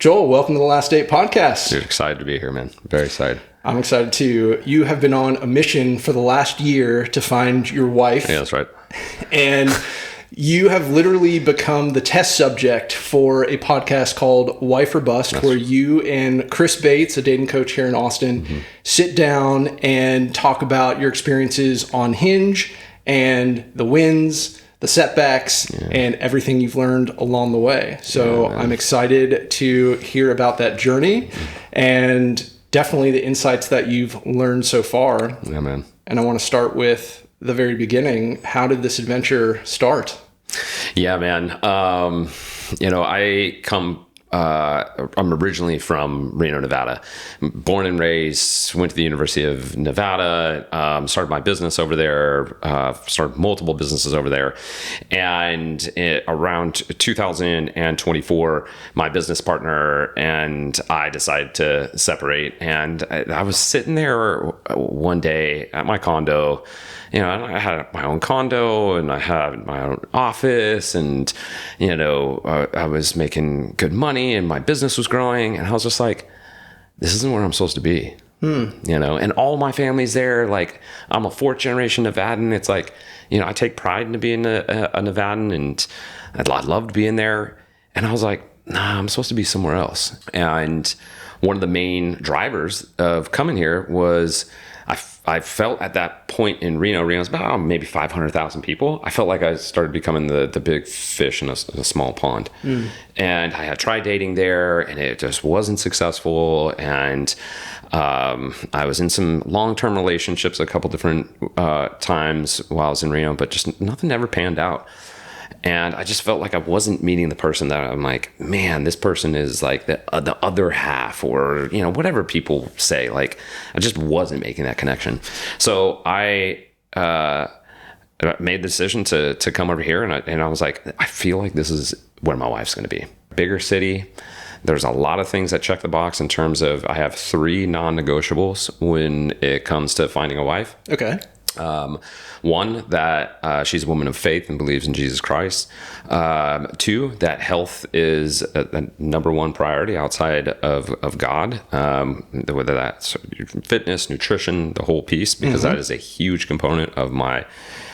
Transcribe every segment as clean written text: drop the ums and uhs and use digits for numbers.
Joel, welcome to the Last Date podcast. Dude, excited to be here, man. Very excited. I'm excited too. You have been on a mission for the last year to find your wife. Yeah, that's right. And you have literally become the test subject for a podcast called Wife or Bust, where you and Chris Bates, a dating coach here in Austin, sit down and talk about your experiences on Hinge and the wins, the setbacks, and everything you've learned along the way. So I'm excited to hear about that journey and definitely the insights that you've learned so far. Yeah, man. And I want to start with the very beginning. How did this adventure start? Yeah, man. I'm originally from Reno, Nevada. Born and raised, went to the University of Nevada, started my business over there, started multiple businesses over there. And around 2024, my business partner and I decided to separate. And I was sitting there one day at my condo. You know, I had my own condo and I had my own office and, I was making good money and my business was growing. And I was just like, this isn't where I'm supposed to be, and all my family's there. Like, I'm a fourth generation Nevadan. It's like, I take pride in being a Nevadan and I loved being there. And I was like, nah, I'm supposed to be somewhere else. And one of the main drivers of coming here was I felt at that point in Reno was about maybe 500,000 people. I felt like I started becoming the big fish in a small pond. And I had tried dating there and it just wasn't successful. And I was in some long-term relationships a couple different times while I was in Reno, but just nothing ever panned out. And I just felt like I wasn't meeting the person that I'm like, man, this person is like the other half, or, whatever people say. Like, I just wasn't making that connection. So I made the decision to come over here. And I was like, I feel like this is where my wife's going to be. Bigger city. There's a lot of things that check the box in terms of I have 3 non-negotiables when it comes to finding a wife. Okay. One, that she's a woman of faith and believes in Jesus Christ. 2, that health is a number one priority outside of God, whether that's fitness, nutrition, the whole piece, because that is a huge component of my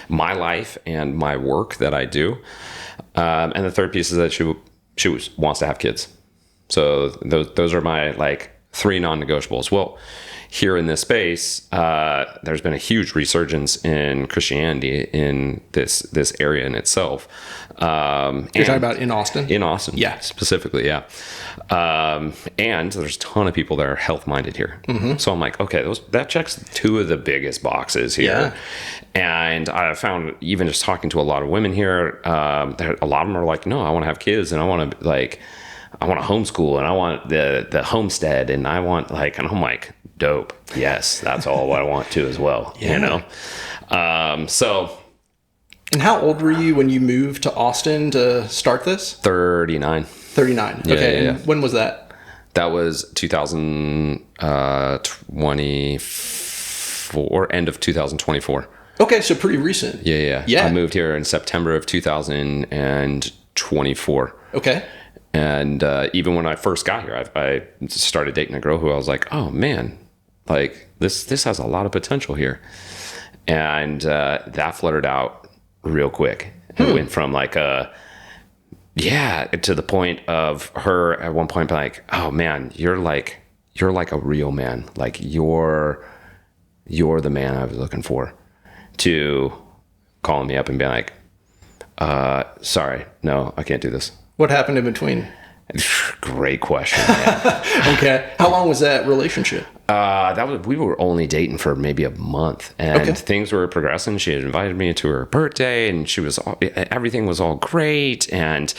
life and my work that I do. And the third piece is that she wants to have kids. So those are my 3 non-negotiables. Well, here in this space, there's been a huge resurgence in Christianity in this area in itself. You're talking about in Austin? In Austin, yeah, specifically, yeah. And there's a ton of people that are health-minded here. So I'm like, okay, that checks 2 of the biggest boxes here. Yeah. And I found, even just talking to a lot of women here, a lot of them are like, no, I want to have kids and I want to homeschool and I want the homestead and I want and I'm like, dope. Yes, that's all I want to as well. So. And how old were you when you moved to Austin to start this? 39. 39. Yeah, okay. yeah. And when was that? That was 2024, end of 2024. Okay, so pretty recent. Yeah. I moved here in September of 2024. Okay. And even when I first got here, I started dating a girl who I was like, oh man, this has a lot of potential here. And that fluttered out real quick. It went from to the point of her at one point being like, oh man, you're like a real man. Like you're the man I was looking for, to calling me up and being like, sorry, no, I can't do this. What happened in between? Great question, man. Okay. How long was that relationship? We were only dating for maybe a month, and things were progressing. She had invited me to her birthday, and everything was all great. And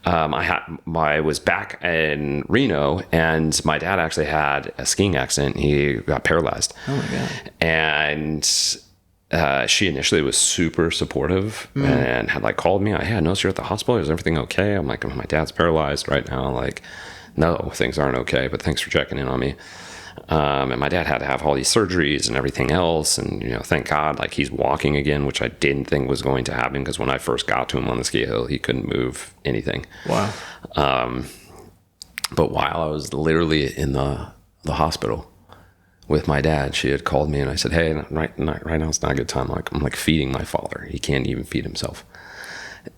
I was back in Reno, and my dad actually had a skiing accident. He got paralyzed. Oh my God. And she initially was super supportive and had called me. I noticed you're at the hospital. Is everything okay? I'm like, my dad's paralyzed right now. No, things aren't okay, but thanks for checking in on me. And my dad had to have all these surgeries and everything else. And, thank God, he's walking again, which I didn't think was going to happen, because when I first got to him on the ski hill, he couldn't move anything. Wow. But while I was literally in the hospital with my dad, she had called me and I said, hey, right now it's not a good time. I'm like feeding my father. He can't even feed himself.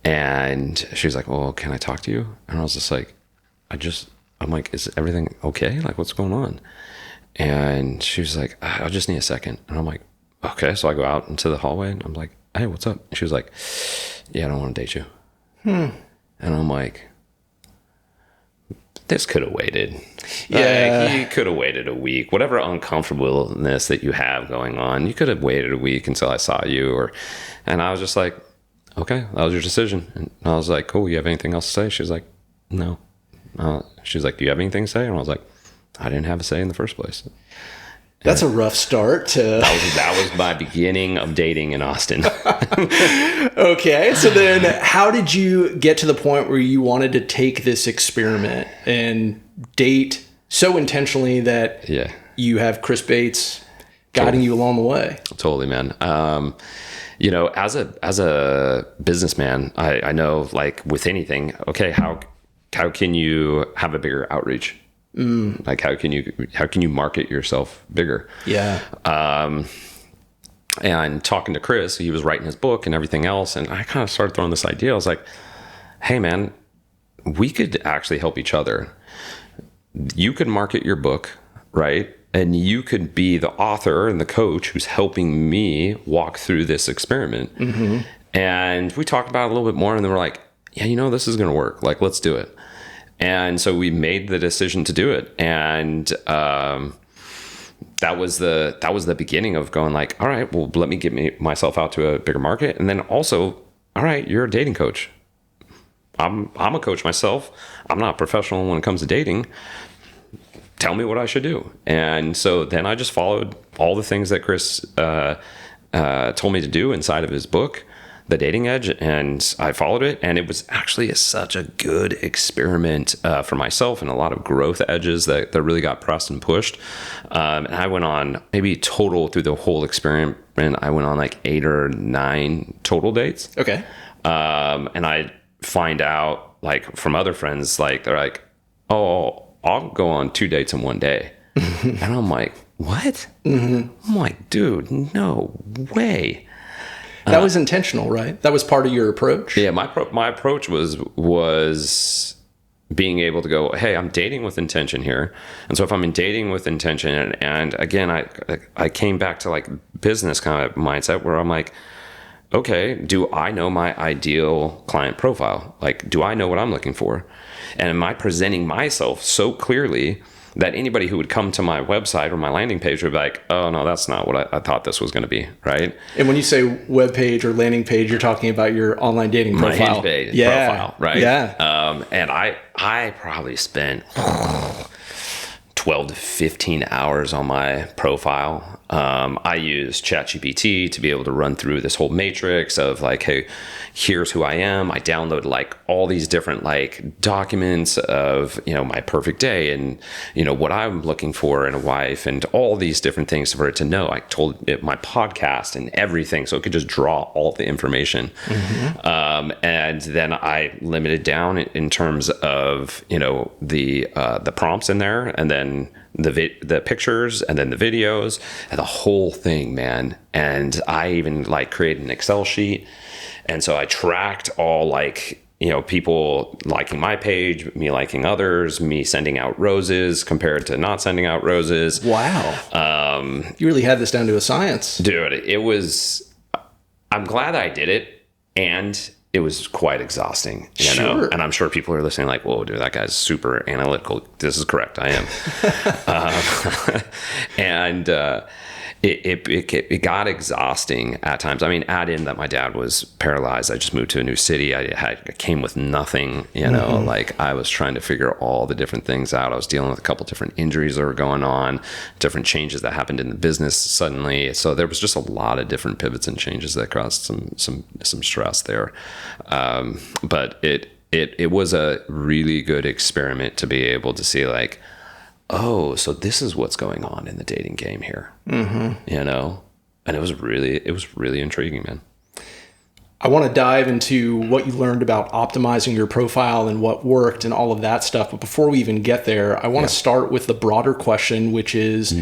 And she was like, well, can I talk to you? And I was just like, I'm like, is everything okay? Like, what's going on? And she was like, I just need a second. And I'm like, okay. So I go out into the hallway and I'm like, hey, what's up? And she was like, yeah, I don't want to date you. And I'm like, this could have waited. Yeah. Like, you could have waited a week. Whatever uncomfortableness that you have going on, you could have waited a week until I saw you. And I was just like, okay, that was your decision. And I was like, cool, you have anything else to say? She was like, no. She was like, do you have anything to say? And I was like, I didn't have a say in the first place. That's a rough start to... That was my beginning of dating in Austin. Okay. So then how did you get to the point where you wanted to take this experiment and date so intentionally that you have Chris Bates guiding you along the way? Totally, man. You know, as a businessman, I know, like with anything, okay, how can you have a bigger outreach? Like how can you market yourself bigger? Yeah. And talking to Chris, he was writing his book and everything else, and I kind of started throwing this idea. I was like, hey man, we could actually help each other. You could market your book, right? And you could be the author and the coach who's helping me walk through this experiment. Mm-hmm. And we talked about it a little bit more, and then we're like, yeah, you know, this is going to work. Like, let's do it. And so we made the decision to do it. And that was the beginning of going like, all right, well, let me get myself out to a bigger market. And then also, all right, you're a dating coach. I'm a coach myself. I'm not professional when it comes to dating. Tell me what I should do. And so then I just followed all the things that Chris told me to do inside of his book, The Dating Edge, and I followed it. And it was actually such a good experiment for myself, and a lot of growth edges that really got pressed and pushed. And I went on maybe total through the whole experiment, I went on like 8 or 9 total dates. Okay. And I find out like from other friends, like they're like, oh, I'll go on 2 dates in one day. And I'm like, what? Mm-hmm. I'm like, dude, no way. That was intentional, right? That was part of your approach? Yeah, my approach was being able to go, hey, I'm dating with intention here. And so if I'm in dating with intention, and again, I came back to like business kind of mindset where I'm like, okay, do I know my ideal client profile? Like, do I know what I'm looking for? And am I presenting myself so clearly that anybody who would come to my website or my landing page would be like, oh, no, that's not what I thought this was going to be, right? And when you say web page or landing page, you're talking about your online dating profile. My Hinge page profile, right? Yeah. And I probably spent 12 to 15 hours on my profile. I use ChatGPT to be able to run through this whole matrix of like, hey, here's who I am. I download like all these different like documents of, you know, my perfect day and, you know, what I'm looking for in a wife and all these different things for it to know. I told it my podcast and everything, so it could just draw all the information. Mm-hmm. And then I limited down in terms of, you know, the prompts in there, and then the pictures, and then the videos, and the whole thing, man. And I even like created an Excel sheet. And so I tracked all like, you know, people liking my page, me liking others, me sending out roses compared to not sending out roses. Wow. You really had this down to a science. Dude, I'm glad I did it. And it was quite exhausting, you know? And I'm sure people are listening like, whoa, dude, that guy's super analytical. This is correct. I am. And it got exhausting at times. I mean, add in that my dad was paralyzed. I just moved to a new city. I came with nothing, you know, mm-hmm. Like I was trying to figure all the different things out. I was dealing with a couple different injuries that were going on, different changes that happened in the business suddenly. So there was just a lot of different pivots and changes that caused some stress there. But it was a really good experiment to be able to see like, oh, so this is what's going on in the dating game here, mm-hmm. You know? And it was really intriguing, man. I want to dive into what you learned about optimizing your profile and what worked and all of that stuff. But before we even get there, I want to start with the broader question, which is,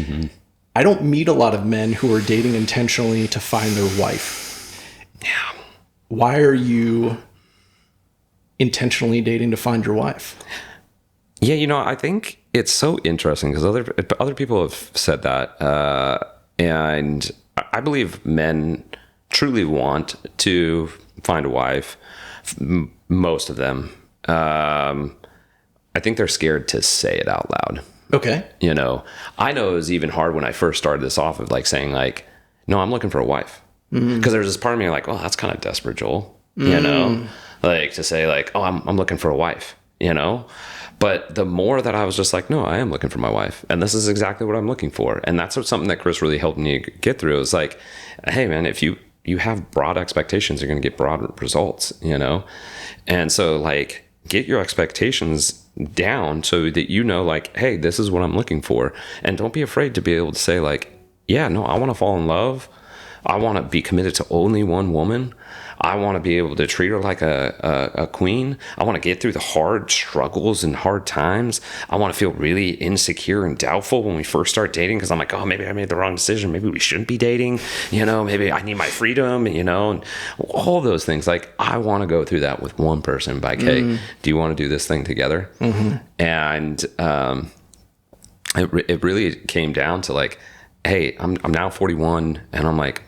I don't meet a lot of men who are dating intentionally to find their wife. Yeah. Why are you intentionally dating to find your wife? Yeah, I think it's so interesting because other people have said that, and I believe men truly want to find a wife. Most of them, I think they're scared to say it out loud. Okay. I know it was even hard when I first started this off of like saying like, no, I'm looking for a wife. Because there's this part of me like, well, that's kind of desperate, Joel. Like to say like, oh, I'm looking for a wife. But the more that I was just like, no, I am looking for my wife, and this is exactly what I'm looking for, and that's something that Chris really helped me get through. It was like, hey, man, if you have broad expectations, you're going to get broad results. And so like get your expectations down so that like, hey, this is what I'm looking for, and don't be afraid to be able to say like, yeah, no, I want to fall in love. I want to be committed to only one woman. I want to be able to treat her like a queen. I want to get through the hard struggles and hard times. I want to feel really insecure and doubtful when we first start dating because I'm like, oh, maybe I made the wrong decision. Maybe we shouldn't be dating. Maybe I need my freedom, and all those things. Like, I want to go through that with one person. Like, hey, do you want to do this thing together? And it really came down to like, hey, I'm now 41, and I'm like,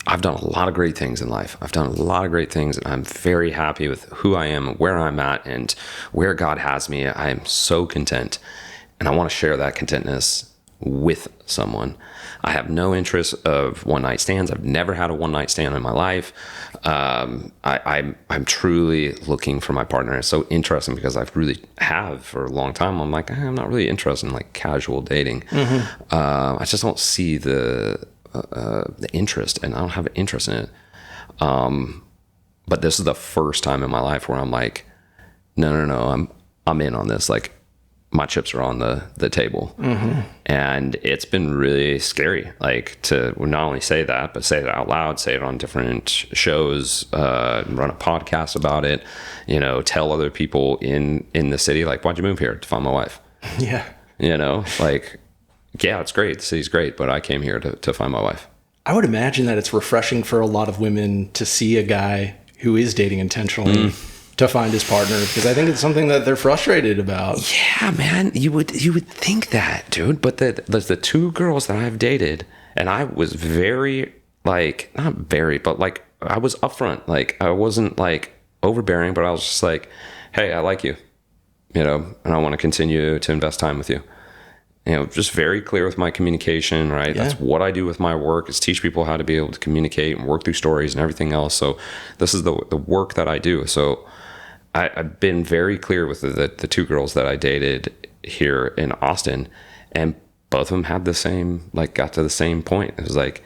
I've done a lot of great things in life. I've done a lot of great things, and I'm very happy with who I am, where I'm at, and where God has me. I am so content, and I want to share that contentness with someone. I have no interest of one-night stands. I've never had a one-night stand in my life. I'm truly looking for my partner. It's so interesting because I've really have for a long time. I'm like, I'm not really interested in like casual dating. I just don't see the interest, and I don't have an interest in it. But this is the first time in my life where I'm like, no, I'm in on this. Like, my chips are on the table. And it's been really scary, like, to not only say that, but say it out loud, say it on different shows, run a podcast about it, tell other people in the city, like, why'd you move here? To find my wife. Yeah. Like, yeah, it's great. The city's great, but I came here to find my wife. I would imagine that it's refreshing for a lot of women to see a guy who is dating intentionally to find his partner, because I think it's something that they're frustrated about. Yeah, man, you would think that, dude. But the two girls that I've dated, and I was very like, not very, but like I was upfront. Like, I wasn't like overbearing, but I was just like, hey, I like you, and I want to continue to invest time with you. Just very clear with my communication, right? Yeah. That's what I do with my work, is teach people how to be able to communicate and work through stories and everything else. So this is the work that I do. So I've been very clear with the two girls that I dated here in Austin, and both of them had the same, like, got to the same point. It was like,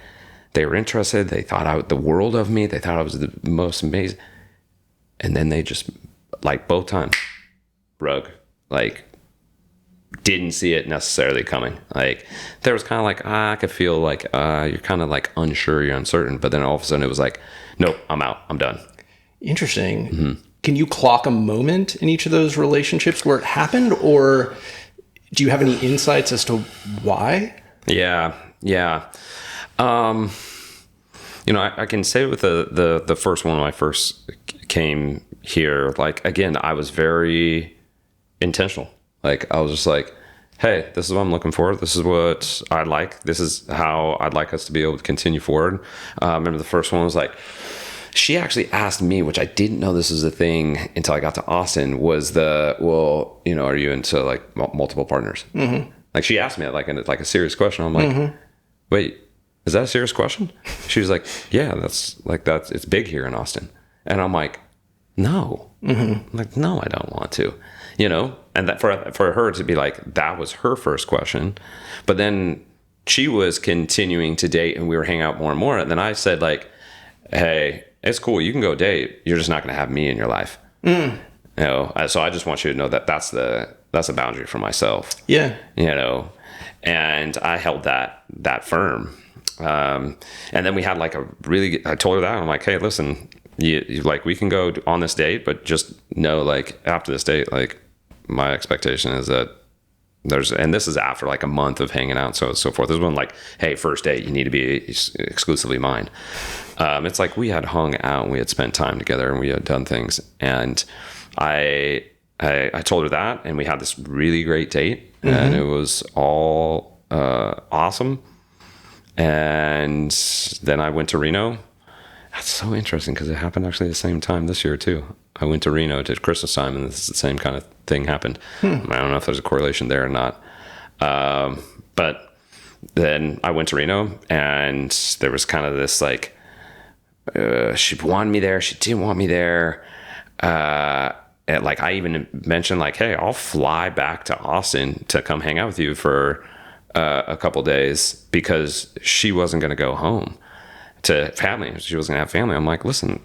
they were interested. They thought the world of me. They thought I was the most amazing. And then they just, like, both times, rug, like, didn't see it necessarily coming. Like, there was kind of like, I could feel like you're kind of like unsure, you're uncertain, but then all of a sudden it was like, nope, I'm out, I'm done. Interesting. Can you clock a moment in each of those relationships where it happened, or do you have any insights as to why? Yeah. I can say with the first one, when I first came here, like, again, I was very intentional. Like, I was just like, hey, this is what I'm looking for. This is what I like. This is how I'd like us to be able to continue forward. Remember the first one was like, she actually asked me, which I didn't know this was a thing until I got to Austin, was are you into like multiple partners? Like, she asked me like a serious question. I'm like, wait, is that a serious question? She was like, yeah, it's big here in Austin. And I'm like, no. I'm like, no, I don't want to. And that for her to be like, that was her first question. But then she was continuing to date, and we were hanging out more and more. And then I said, like, hey, it's cool, you can go date, you're just not going to have me in your life. So I just want you to know that that's a boundary for myself. Yeah. And I held that firm. And then we had like I told her that, I'm like, hey, listen, like, we can go on this date, but just know, like, after this date, like, my expectation is that and this is after like a month of hanging out, so forth. This one, like, hey, first date, you need to be exclusively mine. It's like we had hung out and we had spent time together and we had done things. And I told her that, and we had this really great date, and it was all awesome. And then I went to Reno. That's so interesting because it happened actually the same time this year too. I went to Reno to Christmas time, and this is the same kind of thing happened. I don't know if there's a correlation there or not. But then I went to Reno, and there was kind of this like, she wanted me there, she didn't want me there. And like, I even mentioned like, hey, I'll fly back to Austin to come hang out with you for a couple days, because she wasn't going to go home to family. She wasn't going to have family. I'm like, listen,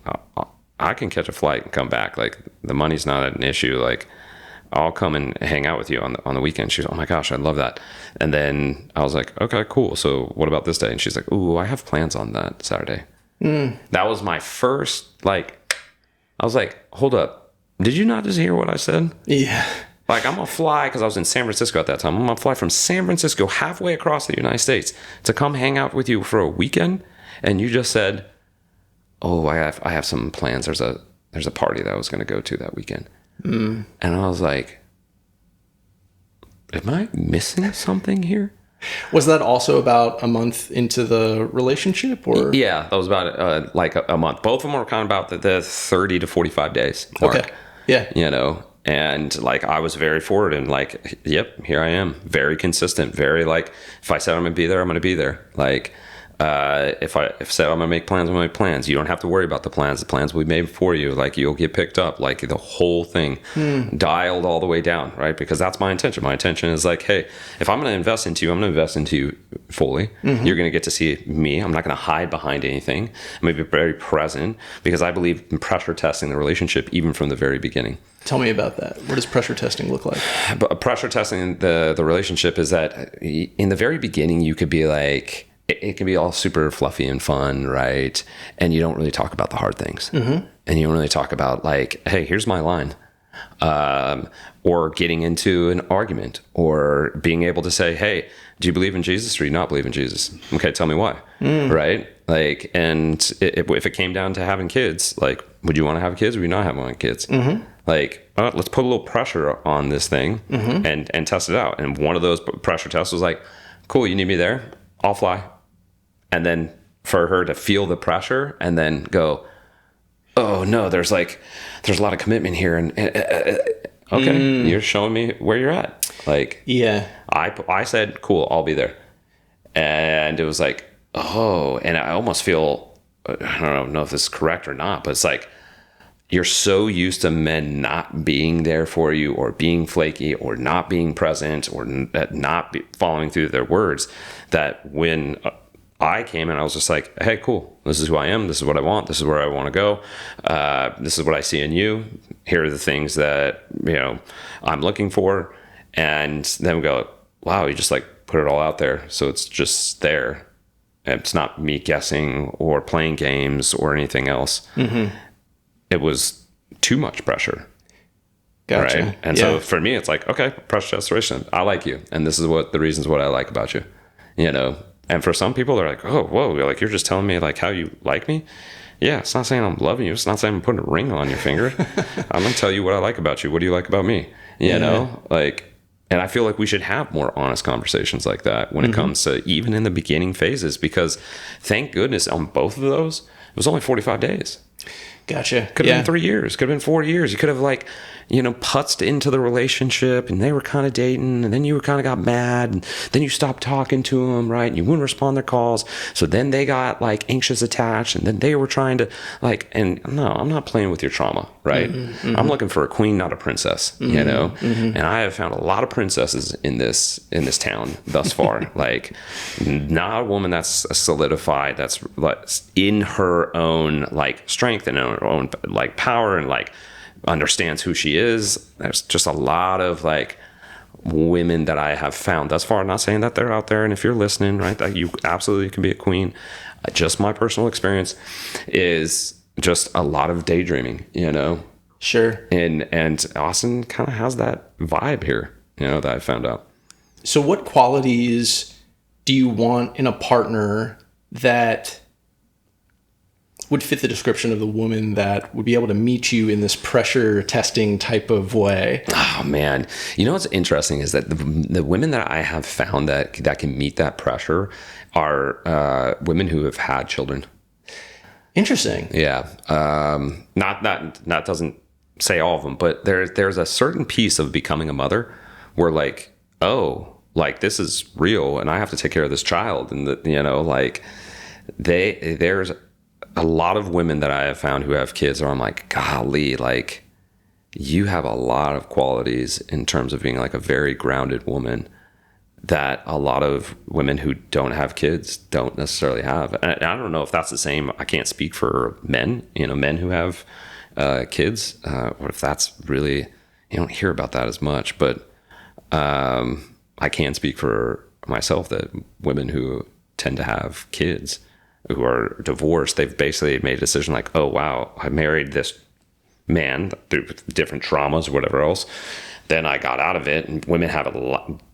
I can catch a flight and come back. Like, the money's not an issue. Like, I'll come and hang out with you on the weekend. She's, oh my gosh, I love that. And then I was like, okay, cool. So what about this day? And she's like, ooh, I have plans on that Saturday. That was my first, like, I was like, hold up. Did you not just hear what I said? Yeah. Like, I'm going to fly, because I was in San Francisco at that time. I'm going to fly from San Francisco halfway across the United States to come hang out with you for a weekend. And you just said, oh, I have some plans. There's a party that I was going to go to that weekend. And I was like, am I missing something here? Was that also about a month into the relationship, or? Yeah, that was about like a month. Both of them were kind of about the 30 to 45 days mark. Okay. Yeah. You know, and like, I was very forward and like, yep, here I am. Very consistent. Very like, if I said I'm going to be there, I'm going to be there. Like, if I said I'm gonna make plans, I'm gonna make plans. You don't have to worry about the plans. The plans will be made for you. Like, you'll get picked up. Like, the whole thing dialed all the way down, right? Because that's my intention. My intention is like, hey, if I'm gonna invest into you, I'm gonna invest into you fully. You're gonna get to see me. I'm not gonna hide behind anything. I'm gonna be very present, because I believe in pressure testing the relationship even from the very beginning. Tell me about that. What does pressure testing look like? But pressure testing the relationship is that in the very beginning, you could be like, it can be all super fluffy and fun, right? And you don't really talk about the hard things. And you don't really talk about like, hey, here's my line. Or getting into an argument, or being able to say, hey, do you believe in Jesus, or do you not believe in Jesus? Okay, tell me why. Right? Like, and if it came down to having kids, like, would you want to have kids, or would you not want kids? Like, let's put a little pressure on this thing and test it out. And one of those pressure tests was like, cool, you need me there? I'll fly. And then for her to feel the pressure and then go, oh no, there's a lot of commitment here. And okay, you're showing me where you're at. Like, yeah, I said, cool, I'll be there. And it was like, oh, and I almost feel, I don't know if this is correct or not, but it's like, you're so used to men not being there for you, or being flaky, or not being present, or not following through their words, that when I came in, I was just like, hey, cool. This is who I am. This is what I want. This is where I want to go. This is what I see in you. Here are the things that, you know, I'm looking for. And then we go, wow, you just like put it all out there. So it's just there. It's not me guessing or playing games or anything else. It was too much pressure. Gotcha. Right? And so for me, it's like, okay, pressure restoration. I like you. And this is what the reasons what I like about you, you know. And for some people, they're like, oh, whoa, like, you're just telling me like how you like me? Yeah, it's not saying I'm loving you. It's not saying I'm putting a ring on your finger. I'm going to tell you what I like about you. What do you like about me? You know, like, and I feel like we should have more honest conversations like that when it comes to even in the beginning phases, because thank goodness on both of those, it was only 45 days. Gotcha. Could have been 3 years. Could have been 4 years. You could have like, you know, putzed into the relationship, and they were kind of dating, and then you kind of got mad, and then you stopped talking to them, right? And you wouldn't respond to their calls. So then they got like anxious attached, and then they were trying to like, and no, I'm not playing with your trauma, right? I'm looking for a queen, not a princess, you know? And I have found a lot of princesses in this town thus far. Like, not a woman that's solidified, that's like in her own like strength and her own like power, and like understands who she is. There's just a lot of like women that I have found thus far. I'm not saying that they're out there, and if you're listening, right, that you absolutely can be a queen. Just my personal experience is just a lot of daydreaming, Sure. And Austin kind of has that vibe here, that I found out. So what qualities do you want in a partner that would fit the description of the woman that would be able to meet you in this pressure testing type of way? Oh man. What's interesting is that the women that I have found that can meet that pressure are women who have had children. Interesting. Yeah. Not that doesn't say all of them, but there's a certain piece of becoming a mother where like, oh, like this is real and I have to take care of this child. And there's a lot of women that I have found who have kids where I'm like, golly, like you have a lot of qualities in terms of being like a very grounded woman that a lot of women who don't have kids don't necessarily have. And I don't know if that's the same. I can't speak for men, men who have kids, or if that's really, you don't hear about that as much, but I can speak for myself that women who tend to have kids who are divorced, they've basically made a decision like, oh, wow, I married this man through different traumas or whatever else. Then I got out of it, and women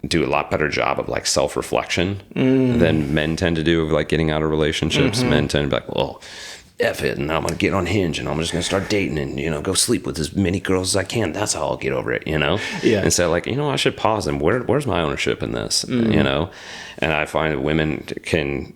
do a lot better job of like self-reflection than men tend to do of like getting out of relationships. Men tend to be like, well, F it, and I'm going to get on Hinge, and I'm just going to start dating and, go sleep with as many girls as I can. That's how I'll get over it, Yeah. And so like, I should pause and where's my ownership in this, And I find that women can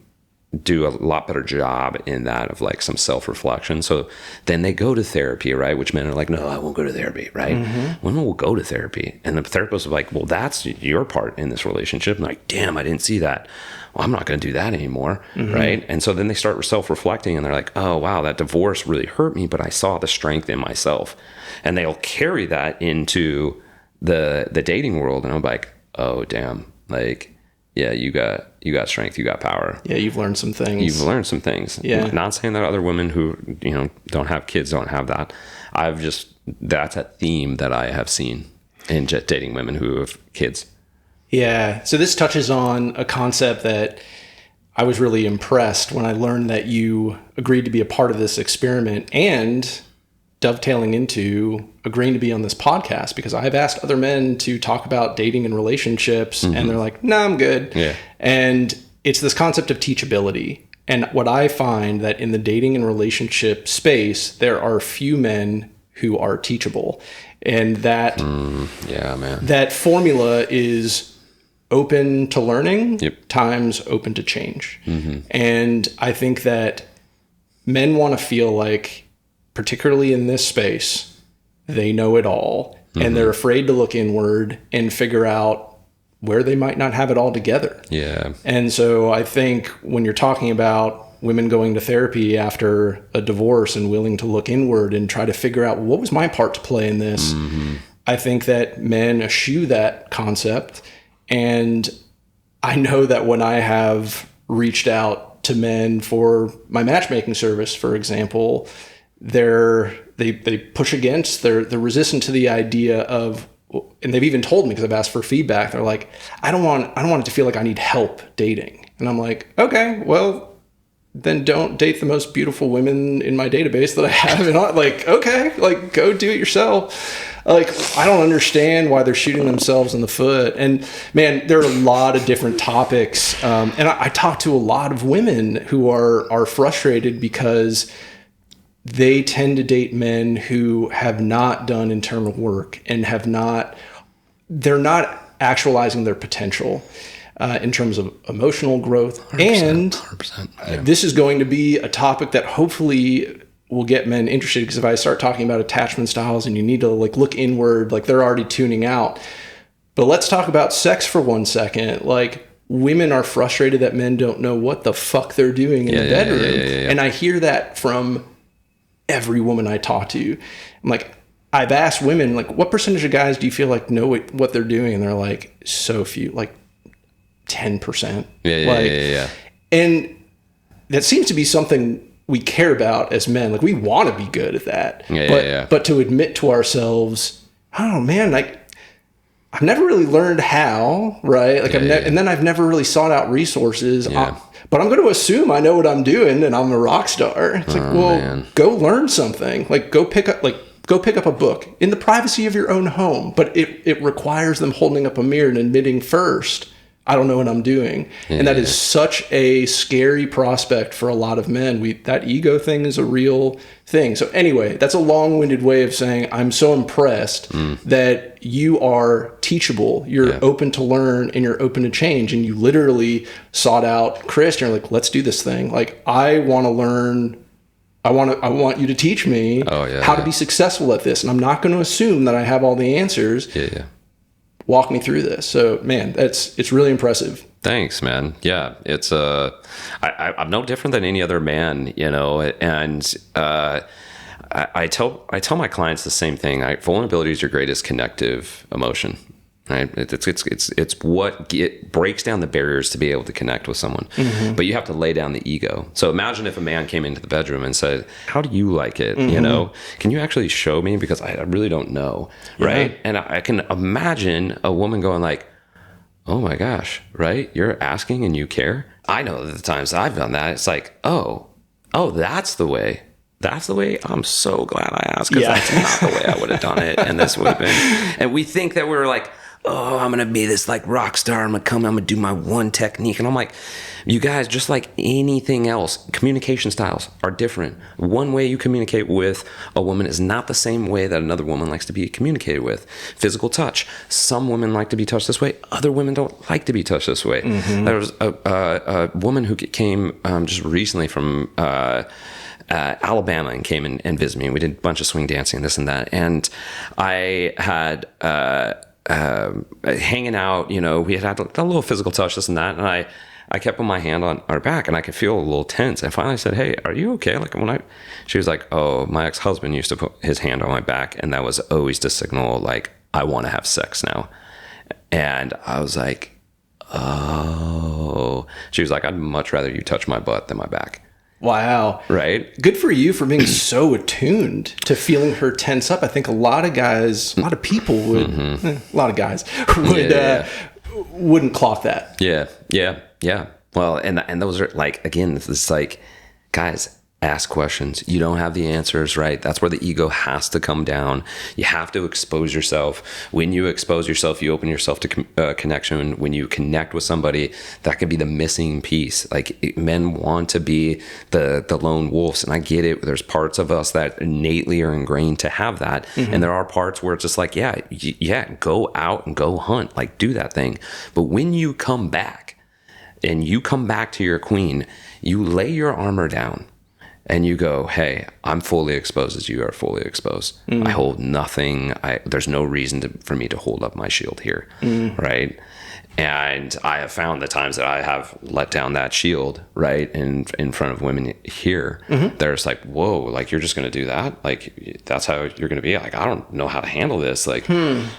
do a lot better job in that of like some self-reflection. So then they go to therapy, right? Which men are like, no, I won't go to therapy, right? Women will go to therapy. And the therapist is like, well, that's your part in this relationship. And like, damn, I didn't see that. Well, I'm not going to do that anymore, right? And so then they start self-reflecting and they're like, oh, wow, that divorce really hurt me, but I saw the strength in myself. And they'll carry that into the dating world. And I'm like, oh, damn, like, yeah, you got strength, you got power. Yeah, you've learned some things. Yeah. Not saying that other women who, don't have kids don't have that. That's a theme that I have seen in dating women who have kids. Yeah. So this touches on a concept that I was really impressed when I learned that you agreed to be a part of this experiment, and dovetailing into agreeing to be on this podcast, because I've asked other men to talk about dating and relationships and they're like, no, I'm good. Yeah. And it's this concept of teachability. And what I find that in the dating and relationship space, there are few men who are teachable. And that, that formula is open to learning, times open to change. And I think that men want to feel like, particularly in this space, they know it all, and they're afraid to look inward and figure out where they might not have it all together. Yeah. And so I think when you're talking about women going to therapy after a divorce and willing to look inward and try to figure out what was my part to play in this, I think that men eschew that concept. And I know that when I have reached out to men for my matchmaking service, for example, they push against, they're resistant to the idea of, and they've even told me, because I've asked for feedback, they're like, I don't want it to feel like I need help dating. And I'm like, okay, well, then don't date the most beautiful women in my database that I have. And I'm like, okay, like go do it yourself. Like, I don't understand why they're shooting themselves in the foot. And man, there are a lot of different topics. And I talk to a lot of women who are frustrated because they tend to date men who have not done internal work and they're not actualizing their potential in terms of emotional growth. 100%, and 100%, this is going to be a topic that hopefully will get men interested, because if I start talking about attachment styles and you need to like look inward, like they're already tuning out. But let's talk about sex for 1 second. Like, women are frustrated that men don't know what the fuck they're doing in the bedroom. And I hear that from every woman I talk to. I'm like, I've asked women, like, what percentage of guys do you feel like know what they're doing? And they're like, so few, like 10%. Yeah. And that seems to be something we care about as men. Like, we want to be good at that. But to admit to ourselves, oh man, like, I've never really learned how, right? Like and then I've never really sought out resources. Yeah. But I'm going to assume I know what I'm doing and I'm a rock star. It's like, well, man, go learn something. Like go pick up a book in the privacy of your own home. But it requires them holding up a mirror and admitting first, I don't know what I'm doing. Yeah. And that is such a scary prospect for a lot of men. That ego thing is a real thing. So anyway, that's a long-winded way of saying I'm so impressed that you are teachable, you're open to learn, and you're open to change. And you literally sought out Chris, and you're like, let's do this thing. Like, I want to learn. I want you to teach me how to be successful at this. And I'm not going to assume that I have all the answers. Yeah. Walk me through this. So, man, it's really impressive. Thanks, man. Yeah, it's I'm no different than any other man, you know. And I tell my clients the same thing. Vulnerability is your greatest connective emotion, right? It's what breaks down the barriers to be able to connect with someone. Mm-hmm. But you have to lay down the ego. So imagine if a man came into the bedroom and said, "How do you like it? Mm-hmm. You know, can you actually show me? Because I really don't know." Right? And I can imagine a woman going like, "Oh my gosh, right? You're asking and you care." I know that the times I've done that, it's like, oh, that's the way. That's the way. I'm so glad I asked, because that's not the way I would have done it. And this would have been, and we think that we're like, oh, I'm going to be this like rock star. I'm going to do my one technique. And I'm like, you guys, just like anything else, communication styles are different. One way you communicate with a woman is not the same way that another woman likes to be communicated with. Physical touch. Some women like to be touched this way. Other women don't like to be touched this way. Mm-hmm. There was a woman who came just recently from Alabama and came and visited me. We did a bunch of swing dancing, this and that. And I had... hanging out, you know, we had a little physical touch, this and that, and I kept putting my hand on her back, and I could feel a little tense. And finally I said, "Hey, are you okay?" Like she was like, "Oh, my ex-husband used to put his hand on my back, and that was always to signal like I want to have sex now." And I was like, "Oh." She was like, "I'd much rather you touch my butt than my back." Wow. Right? Good for you for being so attuned to feeling her tense up. I think a lot of people would, a lot of guys would, wouldn't clock that. Yeah. Well, and those are like, again, it's like, guys, ask questions. You don't have the answers, right? That's where the ego has to come down. You have to expose yourself. When you expose yourself, you open yourself to connection. When you connect with somebody, that could be the missing piece. Like, men want to be the lone wolves, and I get it. There's parts of us that innately are ingrained to have that, and there are parts where it's just like, go out and go hunt, like do that thing. But when you come back, and you come back to your queen, you lay your armor down. And you go, "Hey, I'm fully exposed as you are fully exposed. I hold nothing. There's no reason for me to hold up my shield here." Right? And I have found the times that I have let down that shield, right, in front of women here, they're just like, "Whoa, like you're just going to do that? Like that's how you're going to be? Like I don't know how to handle this." Like, and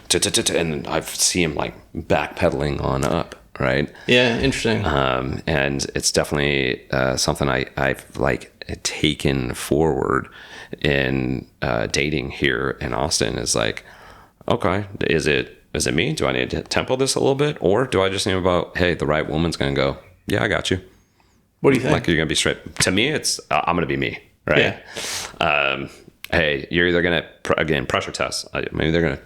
I see him like backpedaling on up. Right? Yeah, interesting. And it's definitely something I've like taken forward in dating here in Austin. Is like, okay, is it me? Do I need to tempo this a little bit, or do I just need about, hey, the right woman's gonna go, "Yeah, I got you." What do you think? Like, you're gonna be straight. To me, it's I'm gonna be me, right? Yeah. Hey, you're either gonna again pressure test. Maybe I'm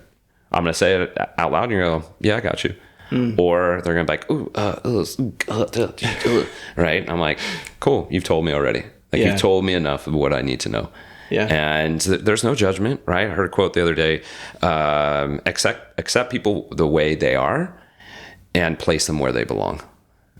gonna say it out loud, and you're gonna go, "Yeah, I got you." Or they're gonna be like, "Ooh, right?" And I'm like, "Cool, you've told me already. Like you've told me enough of what I need to know." Yeah. And there's no judgment, right? I heard a quote the other day: accept people the way they are, and place them where they belong.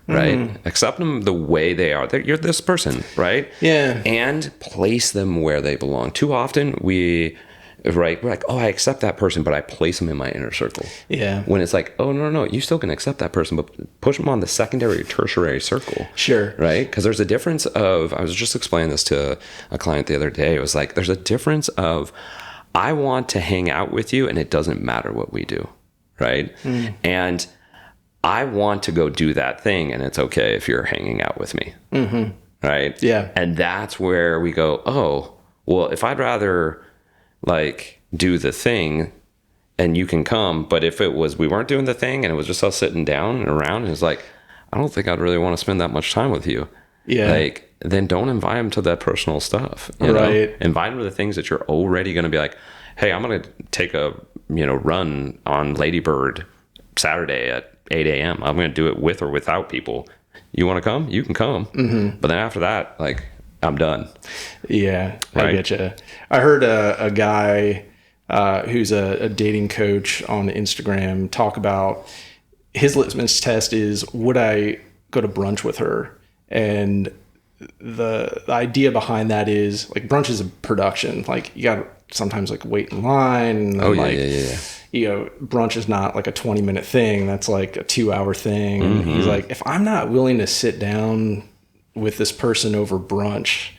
Right? Accept them the way they are. You're this person, right? Yeah. And place them where they belong. Too often we're like, "Oh, I accept that person, but I place them in my inner circle." Yeah. When it's like, "Oh, no, you still can accept that person, but push them on the secondary or tertiary circle." Sure. Right? Because there's a difference of, I was just explaining this to a client the other day. It was like, there's a difference of, I want to hang out with you and it doesn't matter what we do. Right? And I want to go do that thing and it's okay if you're hanging out with me. Right? Yeah. And that's where we go, oh, well, if I'd rather like do the thing, and you can come. But if it was, we weren't doing the thing and it was just us sitting down and around, and it's like, I don't think I'd really want to spend that much time with you. Yeah. Like, then don't invite them to that personal stuff. You know? Invite them to the things that you're already going to be like, hey, I'm going to take a, run on Lady Bird Saturday at 8 a.m. I'm going to do it with or without people. You want to come? You can come. Mm-hmm. But then after that, like, I'm done. Yeah, right? I get you. I heard a guy who's a dating coach on Instagram talk about his litmus test is, would I go to brunch with her? And the idea behind that is, like, brunch is a production. Like, you got to sometimes, like, wait in line. And brunch is not like a 20-minute thing. That's like a 2-hour thing. And he's like, if I'm not willing to sit down with this person over brunch,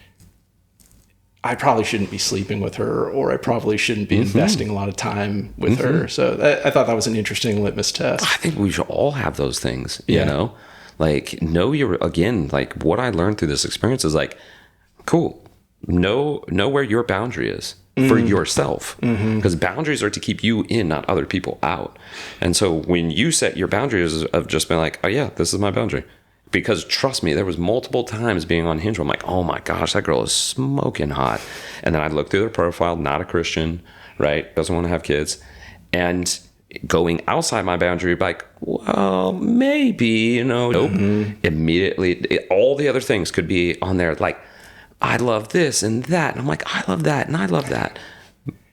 I probably shouldn't be sleeping with her, or I probably shouldn't be investing a lot of time with her. So I thought that was an interesting litmus test. I think we should all have those things, you know? Like, like, what I learned through this experience is, like, cool, know where your boundary is for yourself. Because boundaries are to keep you in, not other people out. And so when you set your boundaries of just being like, oh yeah, this is my boundary. Because trust me, there was multiple times being on Hinge where I'm like, oh my gosh, that girl is smoking hot. And then I'd look through their profile, not a Christian, right? Doesn't want to have kids. And going outside my boundary, like, well, maybe, nope. Immediately, all the other things could be on there. Like, I love this and that. And I'm like, I love that and I love that.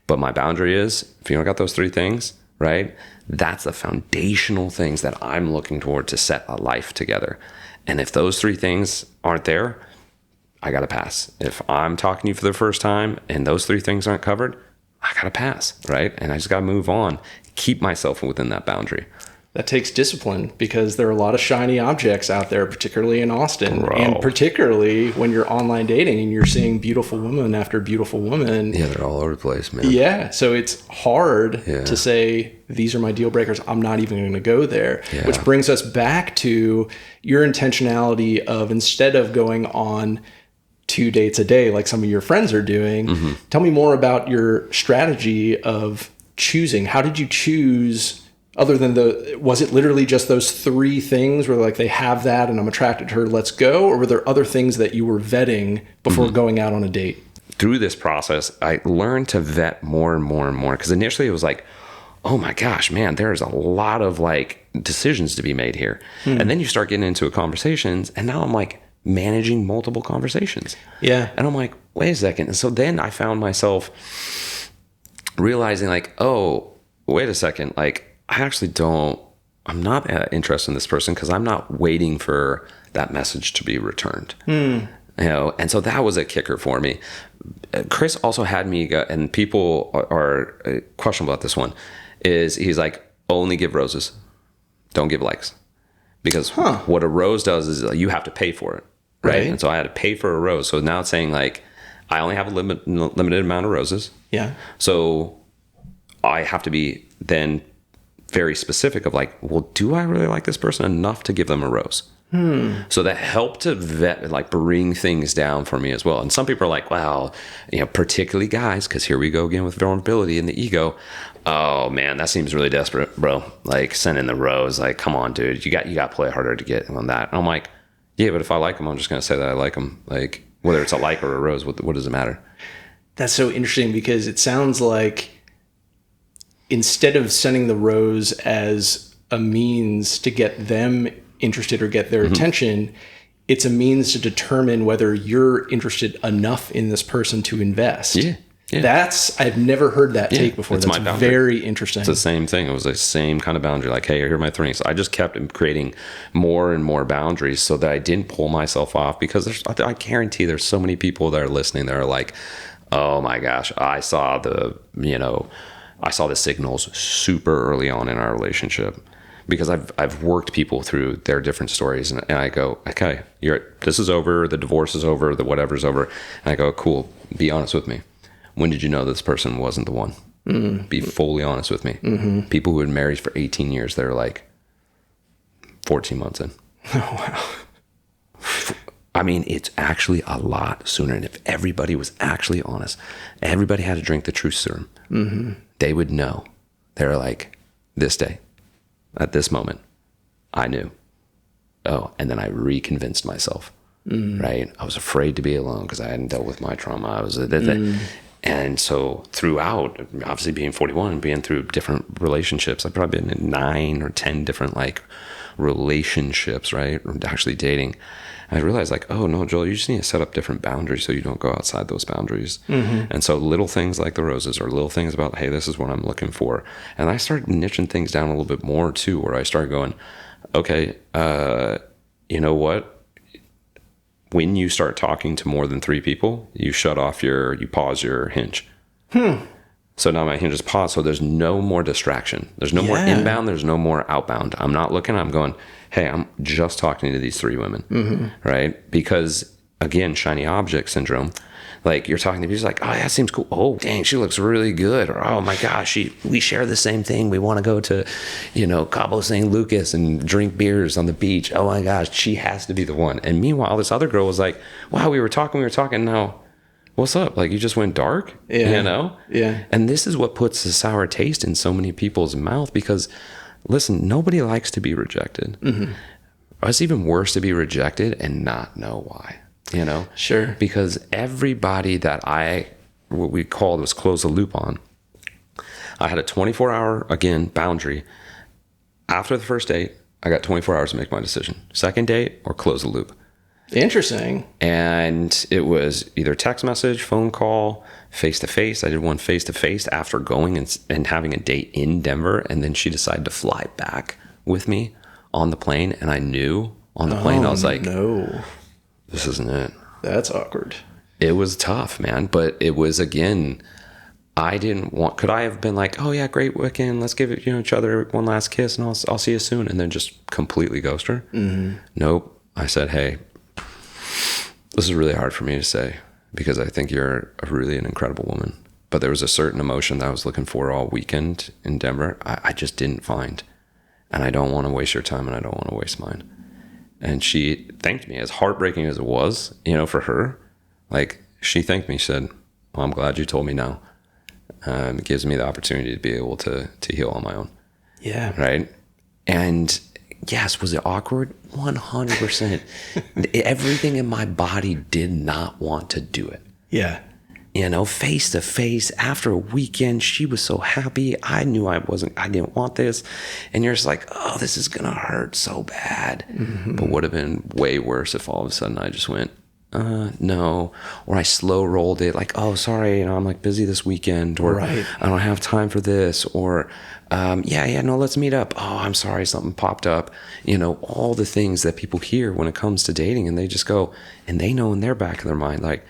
But my boundary is, if you don't got those three things, right? That's the foundational things that I'm looking toward to set a life together. And if those three things aren't there, I got to pass. If I'm talking to you for the first time and those three things aren't covered, I got to pass, right? And I just got to move on, keep myself within that boundary. That takes discipline, because there are a lot of shiny objects out there, particularly in Austin, and particularly when you're online dating and you're seeing beautiful woman after beautiful woman. Yeah, they're all over the place, man. Yeah, so it's hard to say, these are my deal breakers, I'm not even going to go there. Yeah. Which brings us back to your intentionality of, instead of going on 2 dates a day like some of your friends are doing, tell me more about your strategy of choosing. How did you choose? Other than was it literally just those three things where, like, they have that and I'm attracted to her, let's go? Or were there other things that you were vetting before going out on a date? Through this process, I learned to vet more and more and more. Because initially it was like, oh my gosh, man, there's a lot of, like, decisions to be made here. And then you start getting into conversations, and now I'm like managing multiple conversations. Yeah. And I'm like, wait a second. And so then I found myself realizing, like, oh, wait a second, like, I'm not interested in this person because I'm not waiting for that message to be returned. And so that was a kicker for me. Chris also had me go, and people are questionable about this one, is he's like, only give roses, don't give likes. Because what a rose does is you have to pay for it, right? And so I had to pay for a rose. So now it's saying, like, I only have a limited amount of roses. Yeah. So I have to be then very specific of, like, well, do I really like this person enough to give them a rose? So that helped to vet, like, bring things down for me as well. And some people are like, well, particularly guys, because here we go again with vulnerability and the ego. Oh man, that seems really desperate, bro. Like, send in the rose. Like, come on, dude, you got to play harder to get on that. And I'm like, yeah, but if I like them, I'm just gonna say that I like them. Like, whether it's a like or a rose, what does it matter? That's so interesting, because it sounds like, instead of sending the rose as a means to get them interested or get their attention, it's a means to determine whether you're interested enough in this person to invest. Yeah. I've never heard that take before. That's very interesting. It's the same thing. It was the same kind of boundary. Like, hey, here are my three. So I just kept creating more and more boundaries so that I didn't pull myself off, because I guarantee there's so many people that are listening that are like, oh my gosh, I saw the signals super early on in our relationship, because I've worked people through their different stories, and I go, okay, this is over, the divorce is over, the whatever's over, and I go, cool, be honest with me. When did you know this person wasn't the one? Be fully honest with me. People who had married for 18 years, they're like 14 months in. Oh wow. I mean, it's actually a lot sooner. And if everybody was actually honest, everybody had to drink the truth serum, they would know They were like, this day, at this moment, I knew. Oh, and then I reconvinced myself, right? I was afraid to be alone because I hadn't dealt with my trauma. And so throughout, obviously being 41 and being through different relationships, I've probably been in 9 or 10 different like relationships, right? Actually dating. I realized like, oh no, Joel, you just need to set up different boundaries so you don't go outside those boundaries. And so little things like the roses or little things about, hey, this is what I'm looking for. And I started niching things down a little bit more too, where I started going, okay, you know what? When you start talking to more than 3 people, you pause your Hinge. So now my Hinge is paused, so there's no more distraction. There's no more inbound, there's no more outbound. I'm not looking, I'm going, hey, I'm just talking to these 3 women, right? Because again, shiny object syndrome. Like you're talking to people, like, oh, that seems cool. Oh, dang, she looks really good. Or, oh my gosh, we share the same thing. We want to go to, Cabo San Lucas and drink beers on the beach. Oh my gosh, she has to be the one. And meanwhile, this other girl was like, wow, we were talking. Now, what's up? Like you just went dark, Yeah. And this is what puts a sour taste in so many people's mouth because, listen, nobody likes to be rejected. It's even worse to be rejected and not know why. Sure. Because everybody that what we called was close the loop on, I had a 24-hour, again, boundary. After the first date, I got 24 hours to make my decision. Second date or close the loop. Interesting. And it was either text message, phone call, face-to-face. I did one face-to-face after going and having a date in Denver. And then she decided to fly back with me on the plane. And I knew on the plane, I was like, no. This isn't it. That's awkward. It was tough, man. But it was, again, could I have been like, oh yeah, great weekend. Let's give each other one last kiss and I'll see you soon. And then just completely ghost her. Nope. I said, hey, this is really hard for me to say because I think you're really an incredible woman. But there was a certain emotion that I was looking for all weekend in Denver. I just didn't find. And I don't want to waste your time and I don't want to waste mine. And she thanked me, as heartbreaking as it was, for her. Like, she thanked me. She said, well, I'm glad you told me now. It gives me the opportunity to be able to heal on my own. Yeah. Right? And yes, was it awkward? 100%. Everything in my body did not want to do it. Yeah. Face to face after a weekend, she was so happy. I knew I didn't want this. And you're just like, oh, this is going to hurt so bad. But would have been way worse if all of a sudden I just went, no. Or I slow rolled it like, oh, sorry, I'm like busy this weekend. Or I don't have time for this. Or, no, let's meet up. Oh, I'm sorry, something popped up. All the things that people hear when it comes to dating. And they just go, and they know in their back of their mind, like,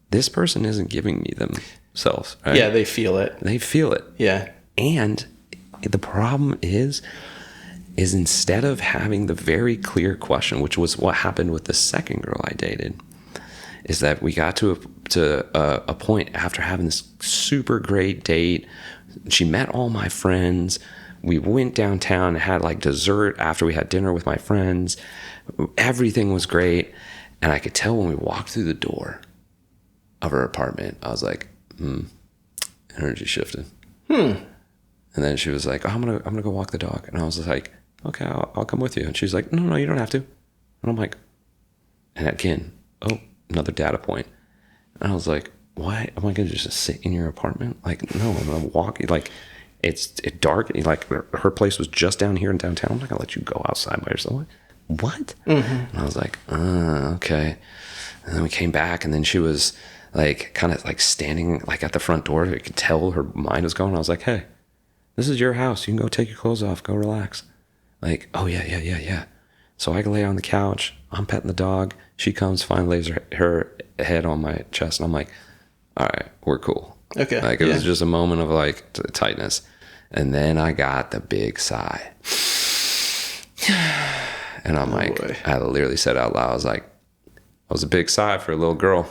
this person isn't giving me themselves. Right? Yeah, they feel it. They feel it. Yeah. And the problem is instead of having the very clear question, which was what happened with the second girl I dated, is that we got to a point after having this super great date. She met all my friends. We went downtown and had like dessert after we had dinner with my friends. Everything was great. And I could tell when we walked through the door of her apartment, I was like, energy shifted. And then she was like, oh, I'm gonna go walk the dog. And I was like, okay, I'll come with you. And she's like, no, you don't have to. And I'm like, and again, another data point. And I was like, why am I gonna just sit in your apartment? Like, no, I'm gonna walk. Like, it's dark. Like, her place was just down here in downtown. I'm not gonna let you go outside by yourself. Like, what? And I was like, okay. And then we came back, and then she was like kind of like standing like at the front door. You could tell her mind was going. I was like, hey, this is your house. You can go take your clothes off. Go relax. Like, oh yeah. So I can lay on the couch. I'm petting the dog. She comes, finally lays her head on my chest. And I'm like, all right, we're cool. Okay. Like it was just a moment of like tightness. And then I got the big sigh. And I'm boy. I literally said out loud, I was like, that was a big sigh for a little girl.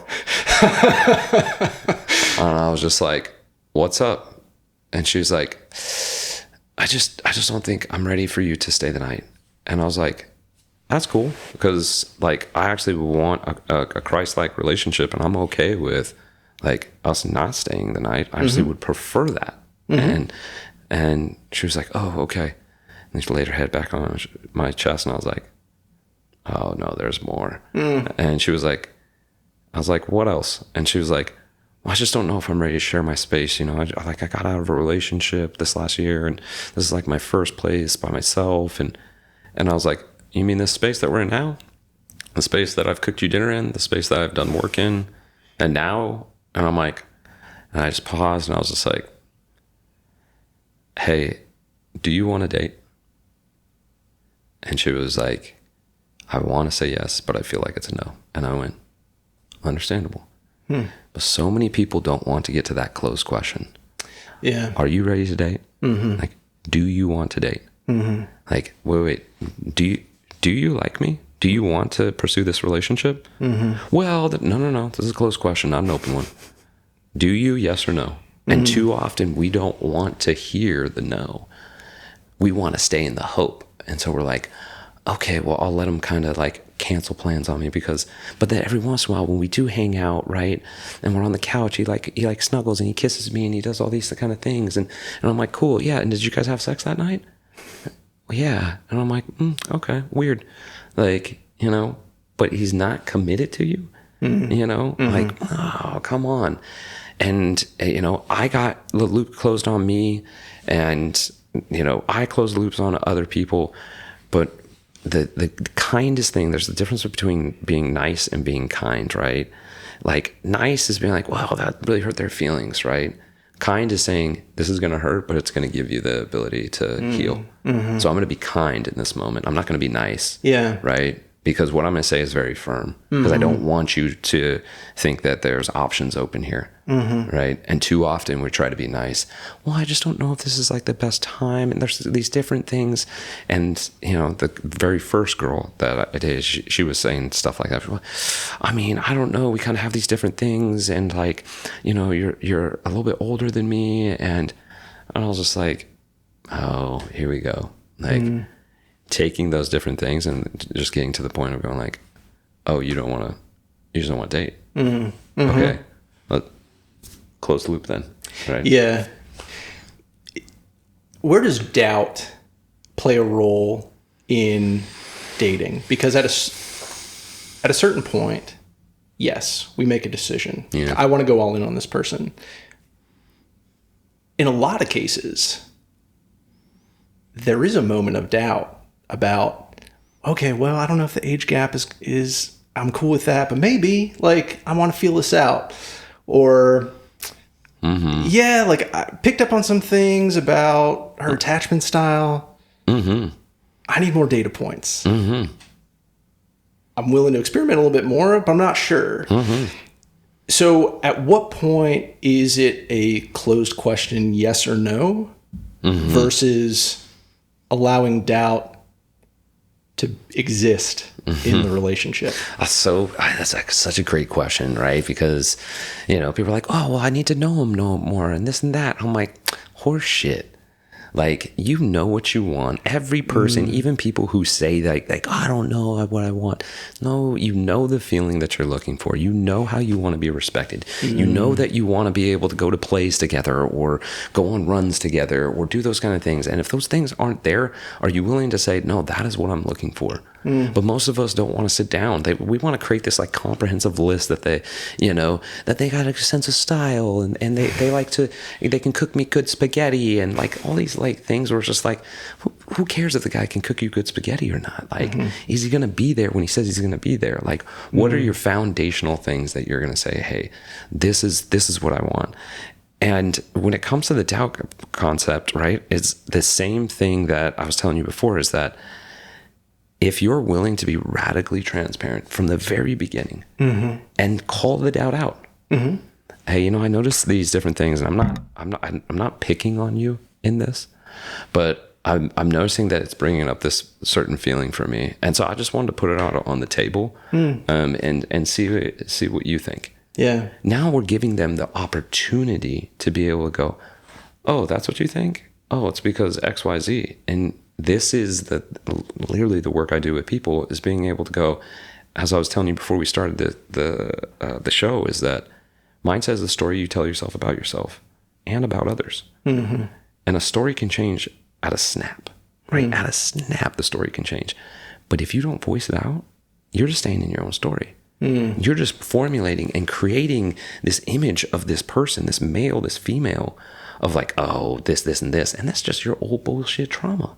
And I was just like, what's up? And she was like, I just don't think I'm ready for you to stay the night. And I was like, that's cool, because like I actually want a Christ-like relationship, and I'm okay with like us not staying the night. I actually would prefer that. And And she was like, oh, okay. And she laid her head back on my chest, and I was like, oh no, there's more. And she was like, I was like, what else? And she was like, well, I just don't know if I'm ready to share my space. You know, I got out of a relationship this last year, and this is like my first place by myself. And I was like, you mean this space that we're in now? The space that I've cooked you dinner in, the space that I've done work in, and now? And I'm like, and I just paused, and I was just like, hey, do you want to date? And she was like, I want to say yes, but I feel like it's a no. And I went, understandable. But so many people don't want to get to that closed question. Yeah. Are you ready to date? Like, do you want to date? Like, wait, do you like me? Do you want to pursue this relationship? Well, no. This is a closed question, not an open one. Do you? Yes or no? And too often we don't want to hear the no. We want to stay in the hope. And so we're like, okay, well, I'll let him kind of like cancel plans on me but then every once in a while when we do hang out, right, and we're on the couch, he like snuggles and he kisses me and he does all these kind of things, and I'm like, cool, yeah. And did you guys have sex that night? Well, yeah. And I'm like, okay, weird, like, you know, but he's not committed to you, you know, like, oh, come on. And you know, I got the loop closed on me, and you know, I closed loops on other people, but the kindest thing, there's the difference between being nice and being kind, right? Like, nice is being like, wow, that really hurt their feelings, right? Kind is saying, this is going to hurt, but it's going to give you the ability to heal. So I'm going to be kind in this moment. I'm not going to be nice. Yeah. Right? Because what I'm going to say is very firm, because I don't want you to think that there's options open here. Right? And too often we try to be nice. Well, I just don't know if this is like the best time. And there's these different things. And, you know, the very first girl that I dated, she was saying stuff like that. I mean, I don't know. We kind of have these different things. And like, you know, you're a little bit older than me. And I was just like, oh, here we go. Like, taking those different things and just getting to the point of going like, oh, you just don't want to date. Okay. Close the loop then. Right. Yeah. Where does doubt play a role in dating? Because at a certain point, yes, we make a decision. Yeah. I want to go all in on this person. In a lot of cases, there is a moment of doubt about, okay, well, I don't know if the age gap is I'm cool with that, but maybe, like, I want to feel this out. Or, yeah, like, I picked up on some things about her attachment style. I need more data points. I'm willing to experiment a little bit more, but I'm not sure. So at what point is it a closed question, yes or no, versus allowing doubt to exist in the relationship? So that's like such a great question, right? Because, you know, people are like, oh, well, I need to know him more and this and that. I'm like, horse shit. Like, you know what you want. Every person, even people who say like, oh, I don't know what I want. No, you know the feeling that you're looking for. You know how you want to be respected. You know that you want to be able to go to plays together or go on runs together or do those kind of things. And if those things aren't there, are you willing to say, no, that is what I'm looking for? But most of us don't want to sit down. We want to create this like comprehensive list that they, you know, that they got a sense of style and they like to, they can cook me good spaghetti and like all these like things where it's just like, who cares if the guy can cook you good spaghetti or not? Like, is he going to be there when he says he's going to be there? Like, what are your foundational things that you're going to say, hey, this is what I want? And when it comes to the doubt concept, right, it's the same thing that I was telling you before, is that if you're willing to be radically transparent from the very beginning and call the doubt out, hey, you know, I noticed these different things, and I'm not picking on you in this, but I'm noticing that it's bringing up this certain feeling for me, and so I just wanted to put it out on the table, and see what you think. Yeah. Now we're giving them the opportunity to be able to go, oh, that's what you think? Oh, it's because X, Y, Z, and this is literally the work I do with people, is being able to go, as I was telling you before we started the show, is that mindset is the story you tell yourself about yourself and about others. And And a story can change at a snap, right? At a snap, the story can change. But if you don't voice it out, you're just staying in your own story. You're just formulating and creating this image of this person, this male, this female, of like, oh, this, and this. And that's just your old bullshit trauma.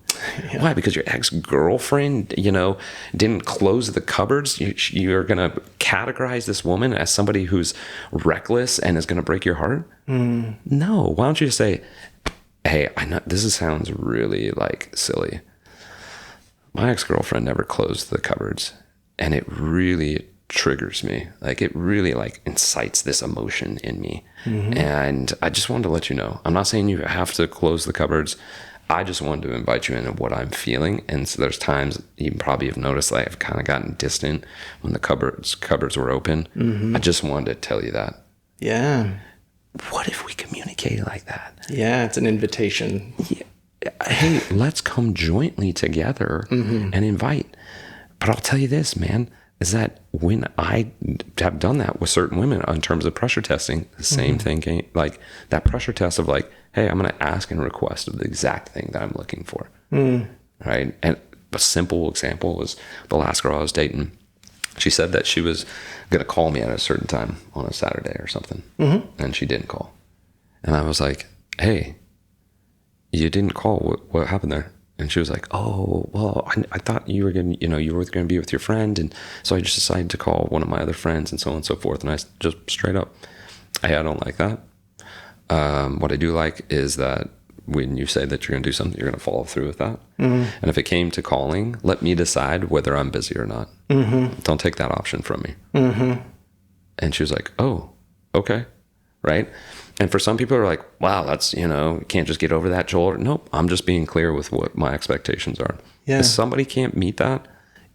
Yeah. Why? Because your ex-girlfriend, didn't close the cupboards. You're going to categorize this woman as somebody who's reckless and is going to break your heart? No. Why don't you just say, hey, I know this sounds really like silly. My ex-girlfriend never closed the cupboards, and it really triggers me. Like, it really incites this emotion in me. And I just wanted to let you know, I'm not saying you have to close the cupboards. I just wanted to invite you into what I'm feeling. And so there's times you probably have noticed I've kind of gotten distant when the cupboards were open. I just wanted to tell you that. Yeah. What if we communicate like that? Yeah, it's an invitation. Yeah. Hey, let's come jointly together and invite. But I'll tell you this, man, is that when I have done that with certain women in terms of pressure testing, the same thing, like that pressure test of like, hey, I'm going to ask and request of the exact thing that I'm looking for. Right. And a simple example was the last girl I was dating. She said that she was going to call me at a certain time on a Saturday or something. And she didn't call. And I was like, hey, you didn't call. What happened there? And she was like, oh, well, I thought you were going to be with your friend. And so I just decided to call one of my other friends and so on and so forth. And I just straight up, hey, I don't like that. What I do like is that when you say that you're going to do something, you're going to follow through with that. And if it came to calling, let me decide whether I'm busy or not. Don't take that option from me. And she was like, oh, okay. Right. And for some people are like, wow, that's, you can't just get over that, Joel. Nope. I'm just being clear with what my expectations are. Yeah. If somebody can't meet that,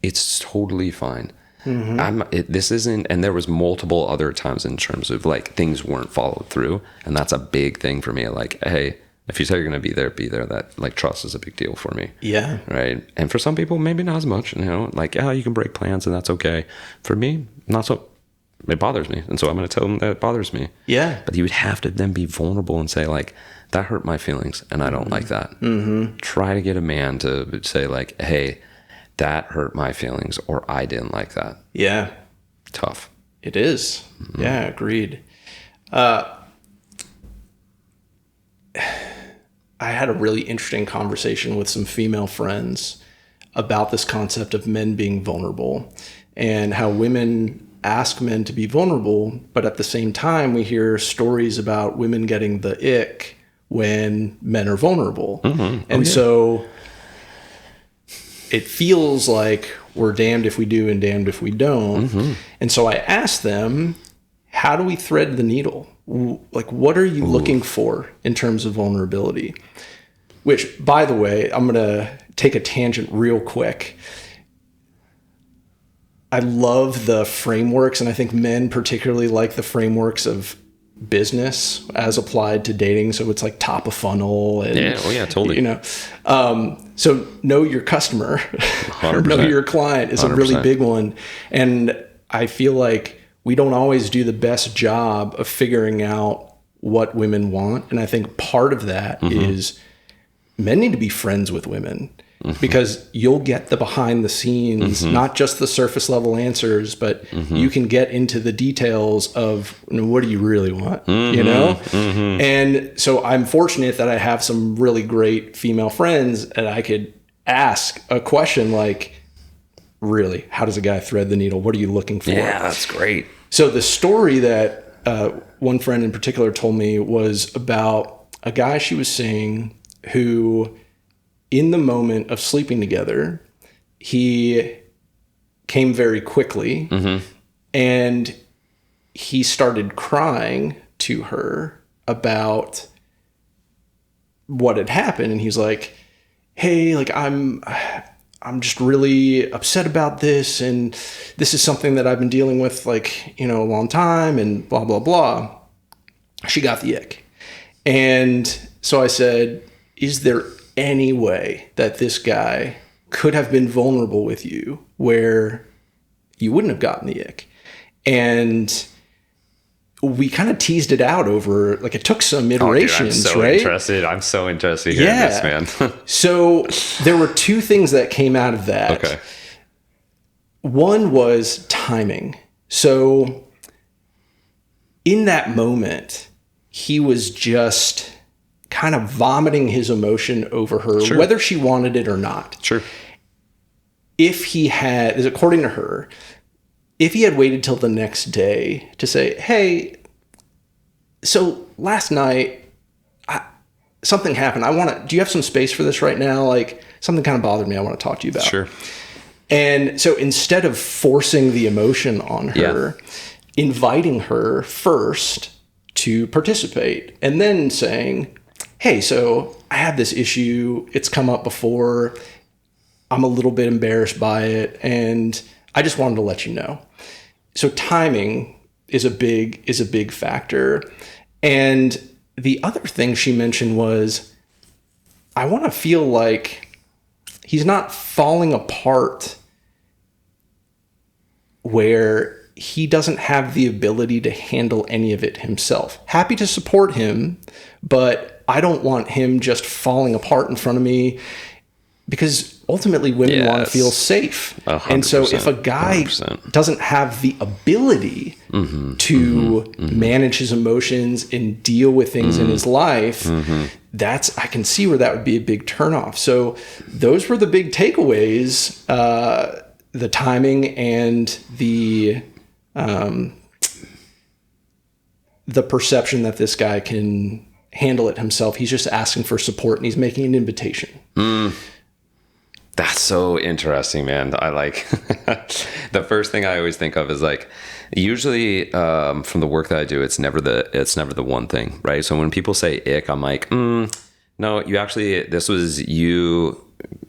it's totally fine. This isn't, and there was multiple other times in terms of like things weren't followed through. And that's a big thing for me. Like, hey, if you say you're going to be there, be there. That like trust is a big deal for me. Yeah. Right. And for some people, maybe not as much, like, yeah, you can break plans and that's okay. For me, not so. It bothers me. And so I'm going to tell them that it bothers me. Yeah. But you would have to then be vulnerable and say like, that hurt my feelings and I don't like that. Try to get a man to say like, hey, that hurt my feelings or I didn't like that. Yeah. Tough. It is. Yeah. Agreed. I had a really interesting conversation with some female friends about this concept of men being vulnerable and how women ask men to be vulnerable, but at the same time, we hear stories about women getting the ick when men are vulnerable. And so it feels like we're damned if we do and damned if we don't. And so I asked them, how do we thread the needle? Like, what are you looking for in terms of vulnerability? Which, by the way, I'm going to take a tangent real quick. I love the frameworks, and I think men particularly like the frameworks of business as applied to dating. So it's like top of funnel. And, totally. So know your customer, or know your client is 100%. A really big one. And I feel like we don't always do the best job of figuring out what women want. And I think part of that is men need to be friends with women. Because you'll get the behind the scenes, not just the surface level answers, but you can get into the details of what do you really want, And so I'm fortunate that I have some really great female friends and I could ask a question like, really, how does a guy thread the needle? What are you looking for? Yeah, that's great. So the story that one friend in particular told me was about a guy she was seeing who, in the moment of sleeping together, he came very quickly and he started crying to her about what had happened. And he's like, hey, like I'm just really upset about this. And this is something that I've been dealing with a long time and blah, blah, blah. She got the ick. And so I said, is there any way that this guy could have been vulnerable with you where you wouldn't have gotten the ick? And we kind of teased it out over, like, it took some iterations, I'm so right? interested. I'm so interested in hearing this, man. So there were two things that came out of that. Okay. One was timing. So in that moment, he was just kind of vomiting his emotion over her, Sure. whether she wanted it or not. Sure. If he had, according to her, if he had waited till the next day to say, hey, so last night, something happened. Do you have some space for this right now? Like, something kind of bothered me. I want to talk to you about. Sure. And so instead of forcing the emotion on her, inviting her first to participate and then saying, hey, so I have this issue. It's come up before. I'm a little bit embarrassed by it, and I just wanted to let you know. So timing is a big factor. And the other thing she mentioned was, I want to feel like he's not falling apart where he doesn't have the ability to handle any of it himself. Happy to support him, but I don't want him just falling apart in front of me, because ultimately women want to feel safe. 100%, and so if a guy 100%. doesn't have the ability to manage his emotions and deal with things in his life, I can see where that would be a big turnoff. So those were the big takeaways, the timing and the perception that this guy can handle it himself. He's just asking for support and he's making an invitation. That's so interesting, man. I like the first thing I always think of is, like, usually from the work that I do, it's never the one thing, right? So when people say ick, I'm like, no, this was you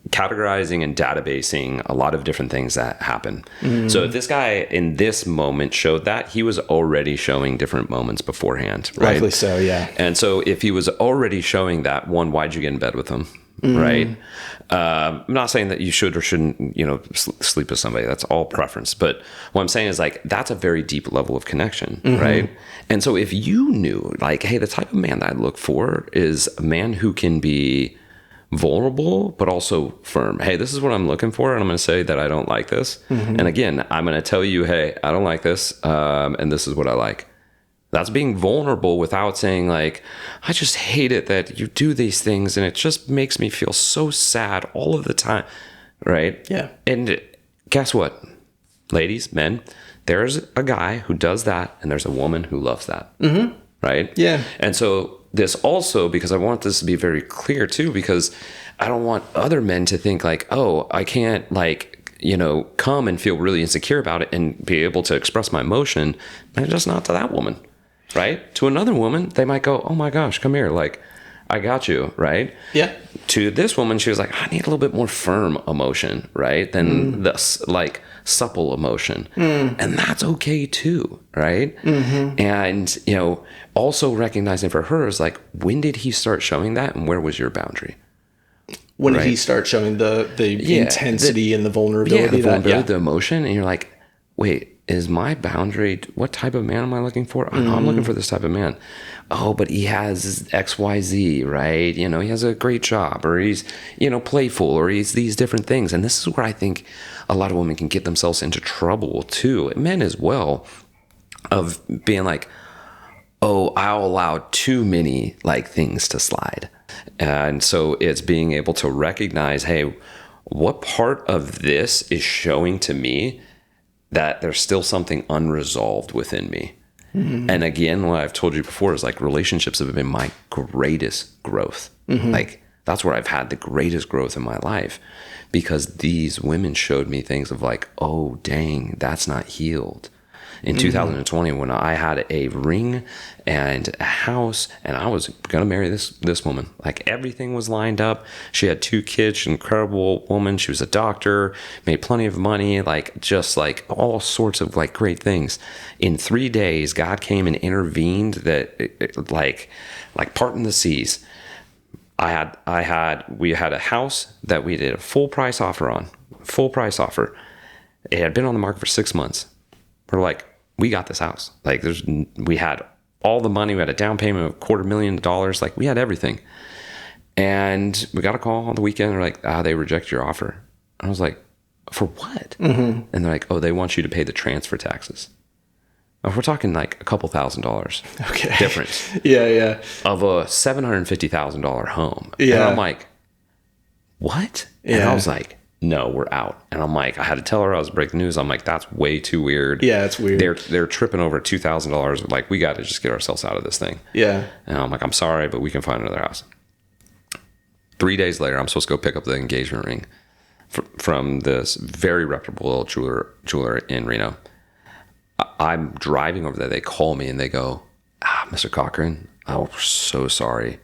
categorizing and databasing a lot of different things that happen. So if this guy in this moment showed that, he was already showing different moments beforehand, right? Likely so, yeah. And so if he was already showing that, one, why'd you get in bed with him? Right. I'm not saying that you should or shouldn't, sleep with somebody. That's all preference. But what I'm saying is, like, that's a very deep level of connection. Right. And so if you knew, like, hey, the type of man that I look for is a man who can be vulnerable, but also firm. Hey, this is what I'm looking for. And I'm going to say that I don't like this. And again, I'm going to tell you, hey, I don't like this. And this is what I like. That's being vulnerable without saying, like, I just hate it that you do these things and it just makes me feel so sad all of the time. Right? Yeah. And guess what? Ladies, men, there's a guy who does that and there's a woman who loves that. Right? Yeah. And so this also, because I want this to be very clear too, because I don't want other men to think like, oh, I can't, like, come and feel really insecure about it and be able to express my emotion. And just not to that woman. Right? To another woman, they might go, oh my gosh, come here. Like, I got you. Right? Yeah. To this woman, she was like, I need a little bit more firm emotion, right? Than this, like, supple emotion. And that's okay too. Right? And, also recognizing for her is like, when did he start showing that? And where was your boundary? When did he start showing the intensity and the vulnerability? Yeah, the vulnerability, the emotion. And you're like, wait, is my boundary, what type of man am I looking for? Oh, no, I'm looking for this type of man. Oh, but he has XYZ, right? He has a great job, or he's, playful, or he's these different things. And this is where I think a lot of women can get themselves into trouble too, men as well, of being like, oh, I'll allow too many, like, things to slide. And so it's being able to recognize, hey, what part of this is showing to me that there's still something unresolved within me. And again, what I've told you before is, like, relationships have been my greatest growth. Like, that's where I've had the greatest growth in my life, because these women showed me things of, like, oh, dang, that's not healed. In 2020, when I had a ring and a house and I was going to marry this woman, like, everything was lined up. She had 2 kids, she's an incredible woman. She was a doctor, made plenty of money, like, just like all sorts of, like, great things. In 3 days, God came and intervened that, like parting the seas. We had a house that we did a full price offer on. It had been on the market for 6 months. We're like, we got this house. Like we had all the money. We had a down payment of $250,000. Like we had everything. And we got a call on the weekend. They're like, they reject your offer. I was like, for what? And they're like, they want you to pay the transfer taxes. We're talking like a couple $1,000 difference. Yeah. Of a $750,000 home. Yeah. And I'm like, what? Yeah. And I was like, no, we're out. And I'm like, I had to tell her I was breaking news. I'm like, that's way too weird. Yeah, it's weird. They're tripping over $2,000. Like, we got to just get ourselves out of this thing. Yeah. And I'm like, I'm sorry, but we can find another house. 3 days later, I'm supposed to go pick up the engagement ring from this very reputable jeweler in Reno. I'm driving over there. They call me and they go, Mr. Cochran, we're so sorry,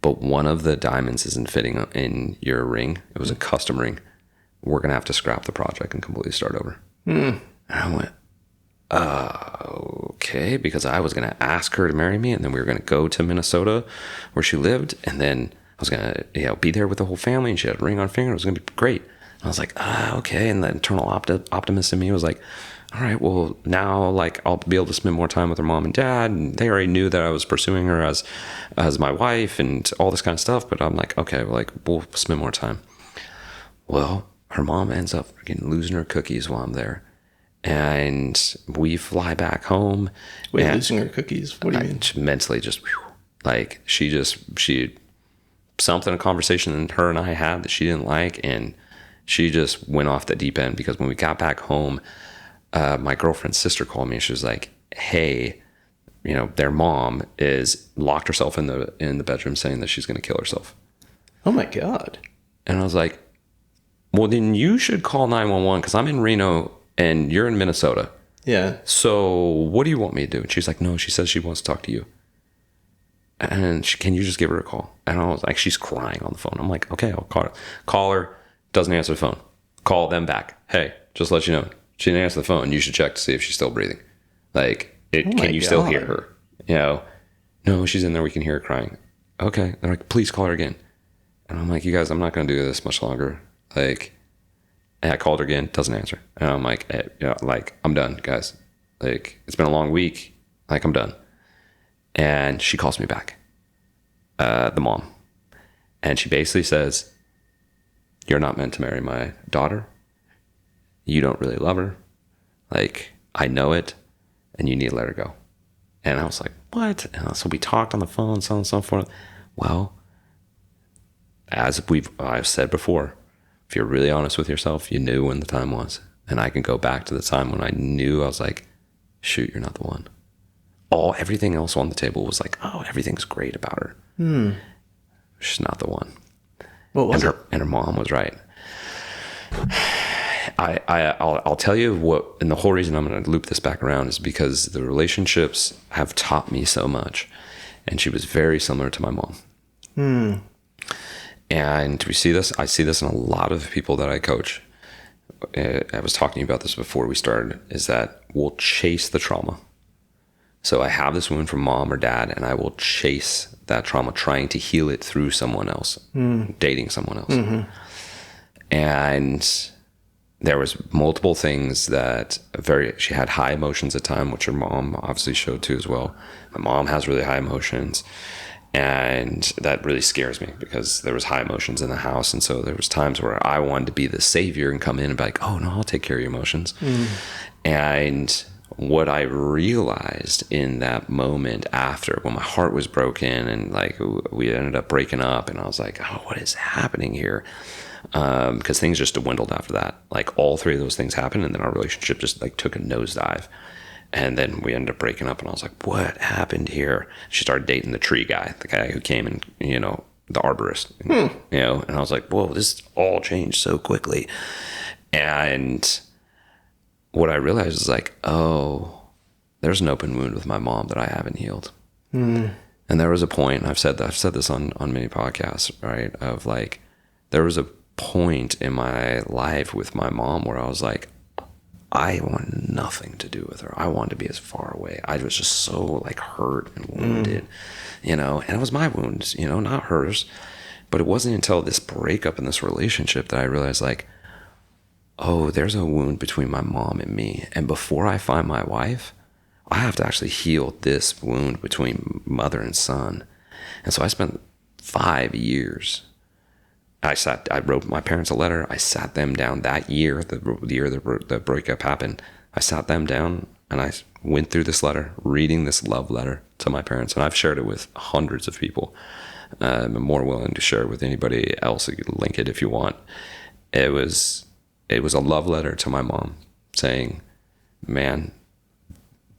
but one of the diamonds isn't fitting in your ring. It was a custom ring. We're going to have to scrap the project and completely start over. And I went, okay, because I was going to ask her to marry me, and then we were going to go to Minnesota where she lived, and then I was going to be there with the whole family, and she had a ring on her finger. It was going to be great. And I was like, okay. And the internal optimist in me was like, all right, well, now like I'll be able to spend more time with her mom and dad. And they already knew that I was pursuing her as my wife and all this kind of stuff. But I'm like, okay, well, like we'll spend more time. Well, her mom ends up losing her cookies while I'm there. And we fly back home. Wait, losing her cookies? What do you mean? Mentally just, like she something, a conversation that her and I had that she didn't like. And she just went off the deep end, because when we got back home, my girlfriend's sister called me and she was like, hey, their mom is locked herself in the bedroom saying that she's going to kill herself. Oh my God. And I was like, well, then you should call 911, because I'm in Reno and you're in Minnesota. Yeah. So what do you want me to do? And she's like, no, she says she wants to talk to you. And can you just give her a call? And I was like, she's crying on the phone. I'm like, okay, I'll call her. Doesn't answer the phone. Call them back. Hey, just let you know, she didn't answer the phone. You should check to see if she's still breathing. Like, can you still hear her? No, she's in there. We can hear her crying. Okay. They're like, please call her again. And I'm like, you guys, I'm not going to do this much longer. Like, and I called her again. Doesn't answer. And I'm like, I'm done, guys. Like, it's been a long week. Like, I'm done. And she calls me back, the mom. And she basically says, you're not meant to marry my daughter. You don't really love her. Like, I know it, and you need to let her go. And I was like, what? And so we talked on the phone, so on and so forth. Well, as I've said before, if you're really honest with yourself, you knew when the time was. And I can go back to the time when I knew. I was like, shoot, you're not the one. Everything else on the table was like, everything's great about her. She's not the one. What was it? And her mom was right. I'll tell you what, and the whole reason I'm going to loop this back around is because the relationships have taught me so much. And she was very similar to my mom. And I see this in a lot of people that I coach. I was talking about this before we started, is that we'll chase the trauma. So I have this wound from mom or dad, and I will chase that trauma, trying to heal it through someone else, dating someone else. And there was multiple things that she had high emotions at time, which her mom obviously showed too as well. My mom has really high emotions, and that really scares me because there was high emotions in the house. And so there was times where I wanted to be the savior and come in and be like, oh no, I'll take care of your emotions. And what I realized in that moment after, when my heart was broken and like we ended up breaking up, and I was like, oh, what is happening here? Because things just dwindled after that. Like all three of those things happened, and then our relationship just like took a nosedive. And then we ended up breaking up, and I was like, what happened here? She started dating the tree guy, the guy who came and, the arborist, and I was like, whoa, this all changed so quickly. And what I realized is like, oh, there's an open wound with my mom that I haven't healed. And there was a point, and I've said this on many podcasts, right? Of like, there was a point in my life with my mom where I was like, I want nothing to do with her. I wanted to be as far away. I was just so like hurt and wounded, and it was my wounds, not hers. But it wasn't until this breakup in this relationship that I realized like, oh, there's a wound between my mom and me. And before I find my wife, I have to actually heal this wound between mother and son. And so I spent 5 years. I wrote my parents a letter. I sat them down that year, the year the breakup happened. I sat them down and I went through this letter, reading this love letter to my parents. And I've shared it with hundreds of people. I'm more willing to share it with anybody else. You can link it if you want. It was a love letter to my mom saying, man,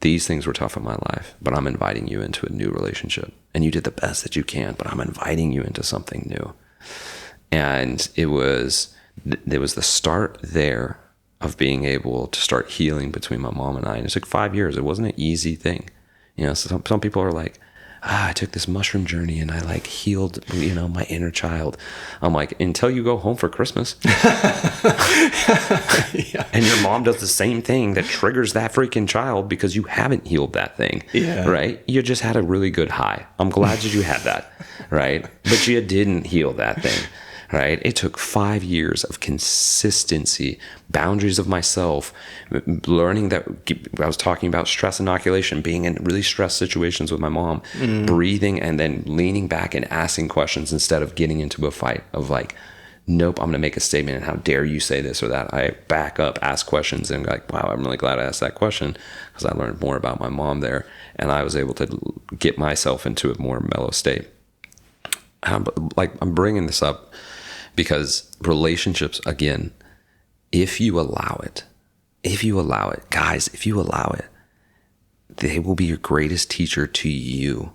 these things were tough in my life, but I'm inviting you into a new relationship. And you did the best that you can, but I'm inviting you into something new. And it was the start there of being able to start healing between my mom and I. And it took 5 years. It wasn't an easy thing. You know, so some people are like, I took this mushroom journey and I like healed, you know, my inner child. I'm like, until you go home for Christmas. Yeah. And your mom does the same thing that triggers that freaking child because you haven't healed that thing. Yeah. Right? You just had a really good high. I'm glad that you had that. Right? But you didn't heal that thing. Right? It took 5 years of consistency, boundaries of myself, learning that I was talking about stress inoculation, being in really stressed situations with my mom, breathing and then leaning back and asking questions instead of getting into a fight of like, nope, I'm going to make a statement and how dare you say this or that. I back up, ask questions and like, wow, I'm really glad I asked that question because I learned more about my mom there and I was able to get myself into a more mellow state. I'm bringing this up because relationships, again, if you allow it, guys, if you allow it, they will be your greatest teacher to you.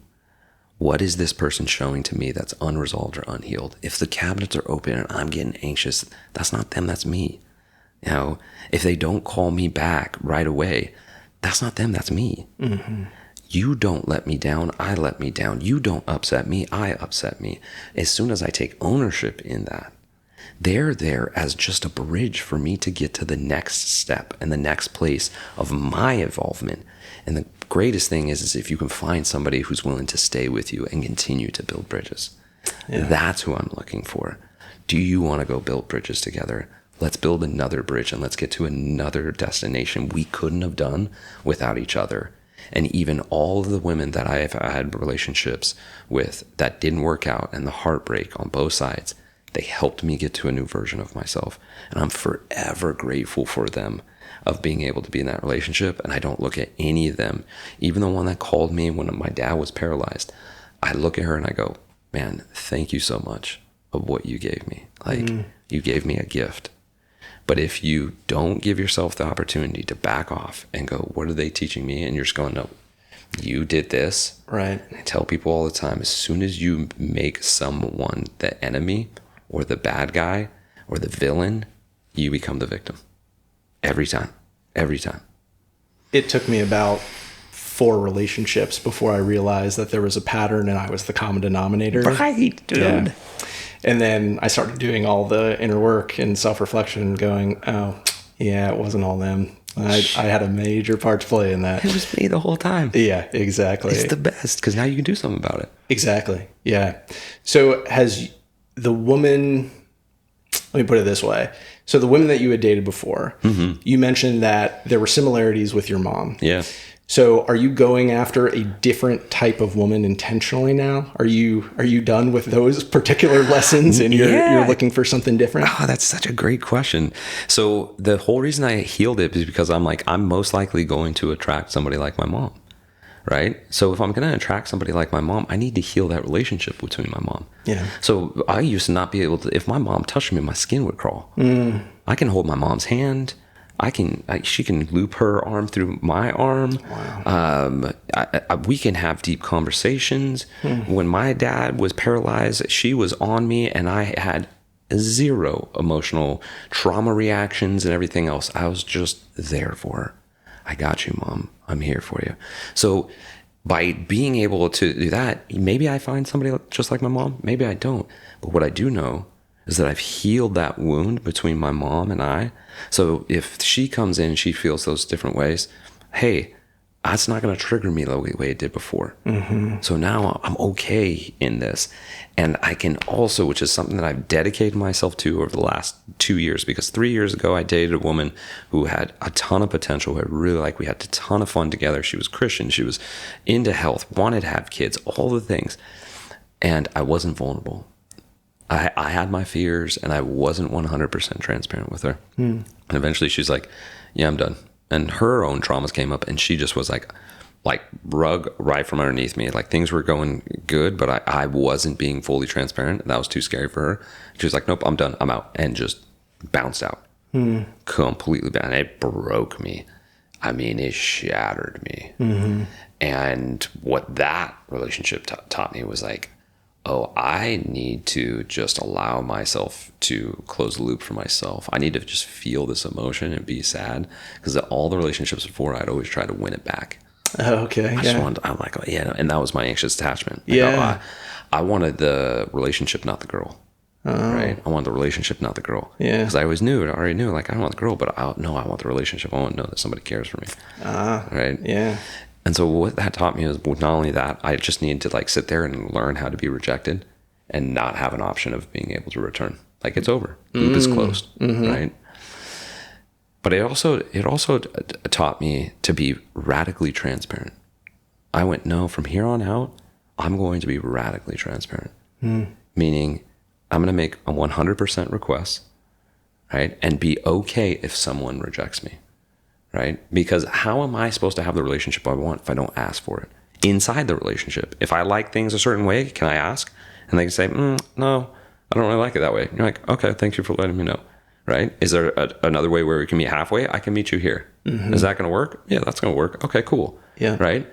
What is this person showing to me that's unresolved or unhealed? If the cabinets are open and I'm getting anxious, that's not them, that's me. You know, if they don't call me back right away, that's not them, that's me. Mm-hmm. You don't let me down, I let me down. You don't upset me, I upset me. As soon as I take ownership in that, they're there as just a bridge for me to get to the next step and the next place of my involvement. And the greatest thing is if you can find somebody who's willing to stay with you and continue to build bridges. Yeah. That's who I'm looking for. Do you want to go build bridges together? Let's build another bridge and let's get to another destination we couldn't have done without each other. And even all of the women that I've had relationships with that didn't work out and the heartbreak on both sides, they helped me get to a new version of myself. And I'm forever grateful for them of being able to be in that relationship. And I don't look at any of them, even the one that called me when my dad was paralyzed. I look at her and I go, man, thank you so much of what you gave me. Like you gave me a gift. But if you don't give yourself the opportunity to back off and go, what are they teaching me? And you're just going, no, you did this. Right. I tell people all the time, as soon as you make someone the enemy or the bad guy or the villain, you become the victim. Every time. It took me about 4 relationships before I realized that there was a pattern and I was the common denominator. Right, dude. Yeah. And then I started doing all the inner work and self-reflection going, oh, yeah, it wasn't all them. I had a major part to play in that. It was me the whole time. Yeah, exactly. It's the best because now you can do something about it. Exactly. Yeah. So has the woman, let me put it this way. So the women that you had dated before, you mentioned that there were similarities with your mom. Yeah. So are you going after a different type of woman intentionally now? Are you done with those particular lessons and you're looking for something different? Oh, that's such a great question. So the whole reason I healed it is because I'm most likely going to attract somebody like my mom. Right? So if I'm going to attract somebody like my mom, I need to heal that relationship between my mom. Yeah. So I used to not be able to, if my mom touched me, my skin would crawl. I can hold my mom's hand. She can loop her arm through my arm. Wow. We can have deep conversations. When my dad was paralyzed, she was on me and I had 0 emotional trauma reactions and everything else. I was just there for her. I got you, Mom. I'm here for you. So by being able to do that, maybe I find somebody just like my mom. Maybe I don't. But what I do know is that I've healed that wound between my mom and I. So if she comes in and she feels those different ways, hey, that's not going to trigger me the way it did before. So now I'm okay in this. And I can also, which is something that I've dedicated myself to over the last 2 years, because 3 years ago I dated a woman who had a ton of potential, who I really like. We had a ton of fun together. She was Christian. She was into health, wanted to have kids, all the things. And I wasn't vulnerable. I had my fears, and I wasn't 100% transparent with her. And eventually she's like, yeah, I'm done. And her own traumas came up, and she just was like rug right from underneath me. Like, things were going good, but I wasn't being fully transparent. That was too scary for her. She was like, nope, I'm done. I'm out. And just bounced out. Completely bad. And it broke me. I mean, it shattered me. And what that relationship taught me was like, oh, I need to just allow myself to close the loop for myself. I need to just feel this emotion and be sad, because all the relationships before, I'd always try to win it back. Okay. I'm like, yeah. And that was my anxious attachment. Like, Yeah. I wanted the relationship, not the girl. Right. I wanted the relationship, not the girl. Yeah. Because I already knew, like, I don't want the girl, but I want the relationship. I want to know that somebody cares for me. Right. Yeah. And so what that taught me was not only that, I just needed to like sit there and learn how to be rejected and not have an option of being able to return. Like, it's over. Loop is closed. Right. But it also taught me to be radically transparent. I went, no, from here on out, I'm going to be radically transparent. Meaning, I'm going to make a 100% request, right? And be okay if someone rejects me, right? Because how am I supposed to have the relationship I want if I don't ask for it? Inside the relationship, if I like things a certain way, can I ask? And they can say, no, I don't really like it that way. And you're like, okay, thank you for letting me know. Right? Is there another way where we can meet halfway? I can meet you here. Is that going to work? Yeah, that's going to work. Okay, cool. Yeah. Right?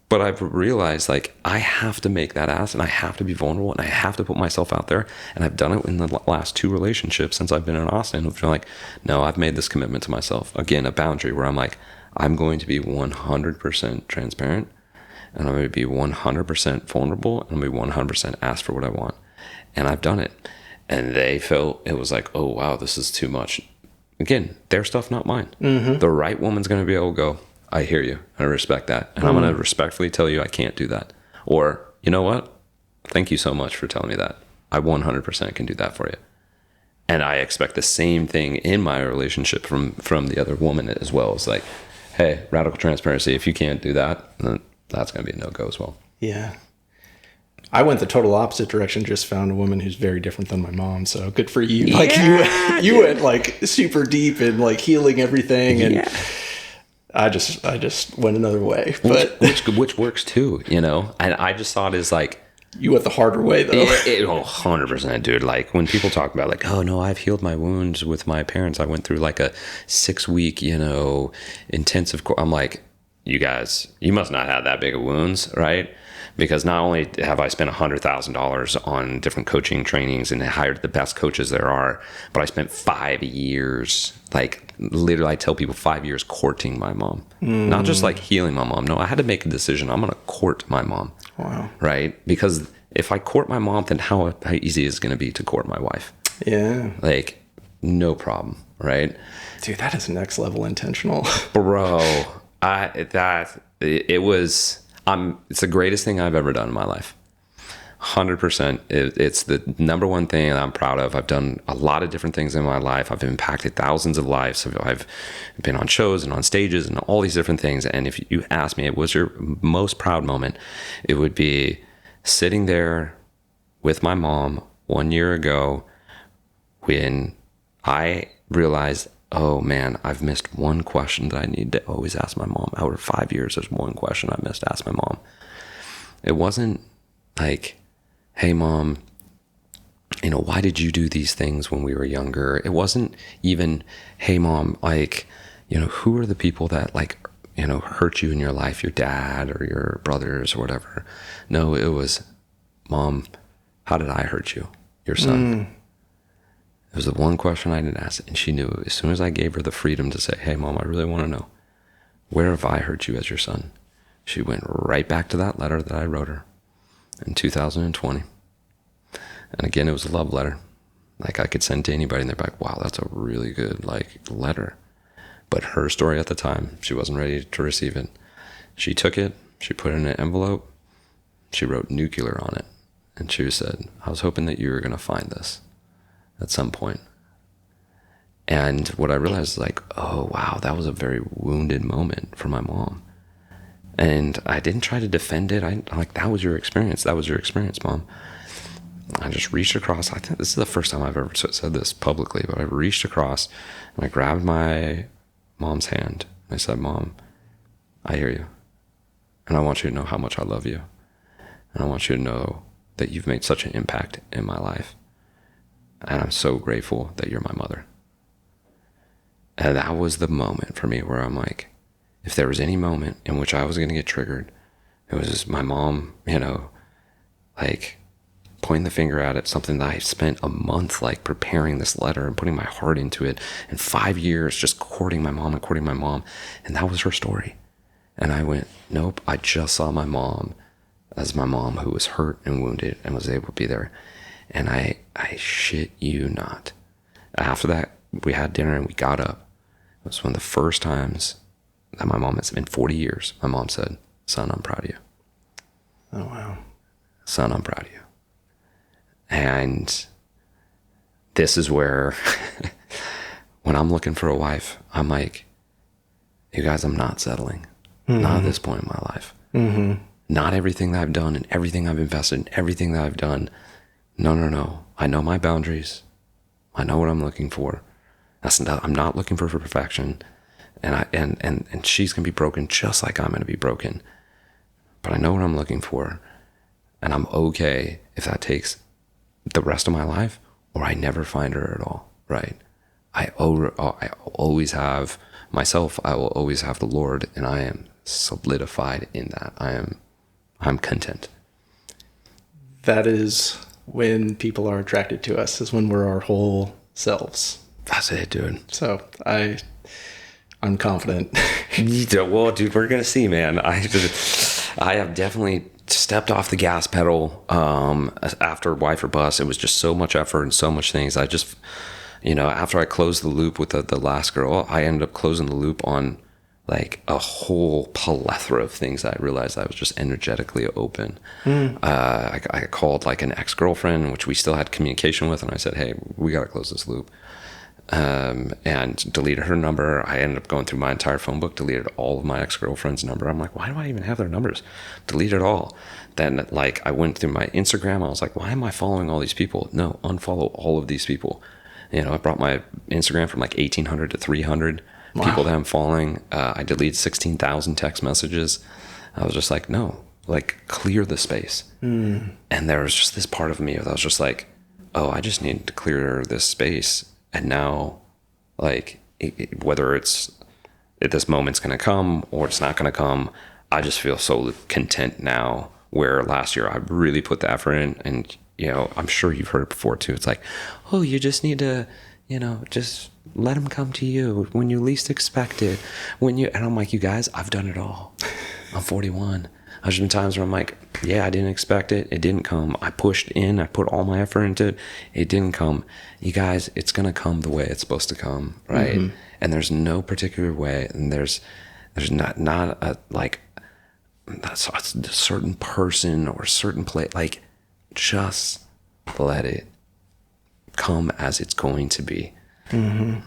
But I've realized, like, I have to make that ask, and I have to be vulnerable, and I have to put myself out there. And I've done it in the last 2 relationships since I've been in Austin. I'm like, no, I've made this commitment to myself. Again, a boundary where I'm like, I'm going to be 100% transparent, and I'm going to be 100% vulnerable, and I'm going to be 100% ask for what I want. And I've done it. And they felt it was like, oh, wow, this is too much. Again, their stuff, not mine. The right woman's going to be able to go, I hear you. I respect that. And I'm going to respectfully tell you I can't do that. Or, you know what? Thank you so much for telling me that. I 100% can do that for you. And I expect the same thing in my relationship from the other woman as well. It's like, hey, radical transparency. If you can't do that, then that's going to be a no-go as well. Yeah. I went the total opposite direction, just found a woman who's very different than my mom. So good for you. Like, you went like super deep and like healing everything. And I just went another way, but which works too, you know? And I just thought is like, you went the harder way though. 100%, dude. Like, when people talk about like, oh no, I've healed my wounds with my parents. I went through like a 6-week, intensive course. I'm like, you guys, you must not have that big of wounds, right? Because not only have I spent $100,000 on different coaching trainings and hired the best coaches there are, but I spent 5 years, like literally I tell people 5 years courting my mom. Not just like healing my mom. No, I had to make a decision. I'm going to court my mom. Wow. Right? Because if I court my mom, then how easy is it going to be to court my wife? Yeah. Like, no problem. Right? Dude, that is next level intentional. Bro, it's the greatest thing I've ever done in my life. 100%. It's the number one thing that I'm proud of. I've done a lot of different things in my life. I've impacted thousands of lives. I've been on shows and on stages and all these different things. And if you ask me, what's your most proud moment? It would be sitting there with my mom 1 year ago when I realized, oh man, I've missed one question that I need to always ask my mom. Over 5 years, there's one question I missed to ask my mom. It wasn't like, hey mom, why did you do these things when we were younger? It wasn't even, hey mom, like, who are the people that like, hurt you in your life, your dad or your brothers or whatever. No, it was, mom, how did I hurt you, your son? It was the one question I didn't ask, and she knew as soon as I gave her the freedom to say, hey, mom, I really want to know, where have I hurt you as your son? She went right back to that letter that I wrote her in 2020. And again, it was a love letter. Like, I could send to anybody, and they're like, wow, that's a really good, letter. But her story at the time, she wasn't ready to receive it. She took it, she put it in an envelope, she wrote nuclear on it. And she said, I was hoping that you were going to find this at some point. And what I realized is like, oh, wow, that was a very wounded moment for my mom. And I didn't try to defend it. I'm like, that was your experience. That was your experience, Mom. I just reached across. I think this is the first time I've ever said this publicly, but I reached across and I grabbed my mom's hand. I said, Mom, I hear you. And I want you to know how much I love you. And I want you to know that you've made such an impact in my life. And I'm so grateful that you're my mother. And that was the moment for me where I'm like, if there was any moment in which I was going to get triggered, it was just my mom, like pointing the finger at it, something that I spent a month like preparing this letter and putting my heart into it, and 5 years just courting my mom. And that was her story. And I went, nope, I just saw my mom as my mom who was hurt and wounded and was able to be there. And I shit you not. After that, we had dinner and we got up. It was one of the first times that my mom, it's been 40 years, my mom said, son, I'm proud of you. Oh, wow. Son, I'm proud of you. And this is where, when I'm looking for a wife, I'm like, you guys, I'm not settling. Not at this point in my life. Not everything that I've done and everything I've invested in, everything that I've done. No. I know my boundaries. I know what I'm looking for. I'm not looking for perfection. And she's going to be broken just like I'm going to be broken. But I know what I'm looking for. And I'm okay if that takes the rest of my life or I never find her at all, right? I always have myself. I will always have the Lord, and I am solidified in that. I'm content. That is when people are attracted to us, is when we're our whole selves. That's it, dude. So I'm confident. Well, dude, we're gonna see, man. I have definitely stepped off the gas pedal after Wife or Bust. It was just so much effort and so much things. I just, after I closed the loop with the last girl, I ended up closing the loop on like a whole plethora of things. I realized I was just energetically open. I called like an ex-girlfriend, which we still had communication with, and I said, hey, we got to close this loop. And deleted her number. I ended up going through my entire phone book, deleted all of my ex-girlfriend's number. I'm like, why do I even have their numbers? Delete it all. Then like I went through my Instagram. I was like, why am I following all these people? No, unfollow all of these people. I brought my Instagram from like 1,800 to 300 people that I'm following. I deleted 16,000 text messages. I was just like, no, like clear the space. And there was just this part of me that was just like, oh, I just need to clear this space. And now, like, whether it's this moment's going to come or it's not going to come, I just feel so content now, where last year I really put the effort in. And, I'm sure you've heard it before too. It's like, oh, you just need to, just let them come to you when you least expect it. And I'm like, you guys, I've done it all. I'm 41. There's been times where I'm like, yeah, I didn't expect it. It didn't come. I pushed in. I put all my effort into it. It didn't come. You guys, it's going to come the way it's supposed to come, right? And there's no particular way. And there's not a certain person or a certain place. Like, just let it come as it's going to be. And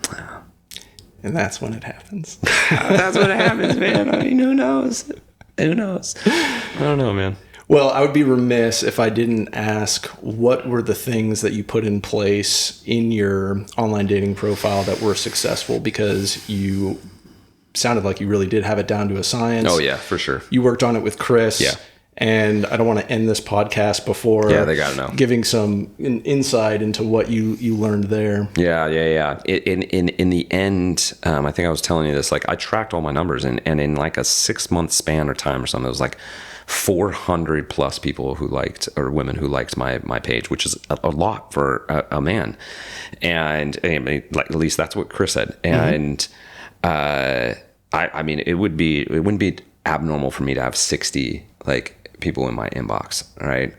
that's when it happens. That's when it happens, man. I mean, who knows? Who knows? I don't know, man. Well, I would be remiss if I didn't ask, what were the things that you put in place in your online dating profile that were successful? Because you sounded like you really did have it down to a science. Oh, yeah, for sure. You worked on it with Chris. Yeah. And I don't want to end this podcast before they gotta know. Giving some insight into what you learned there. Yeah. In the end, I think I was telling you this, like I tracked all my numbers and in like a 6-month span or time or something, it was like 400 plus people who liked, or women who liked my page, which is a lot for a man. And I mean, like, at least that's what Chris said. And I mean, it wouldn't be abnormal for me to have 60 like people in my inbox, right?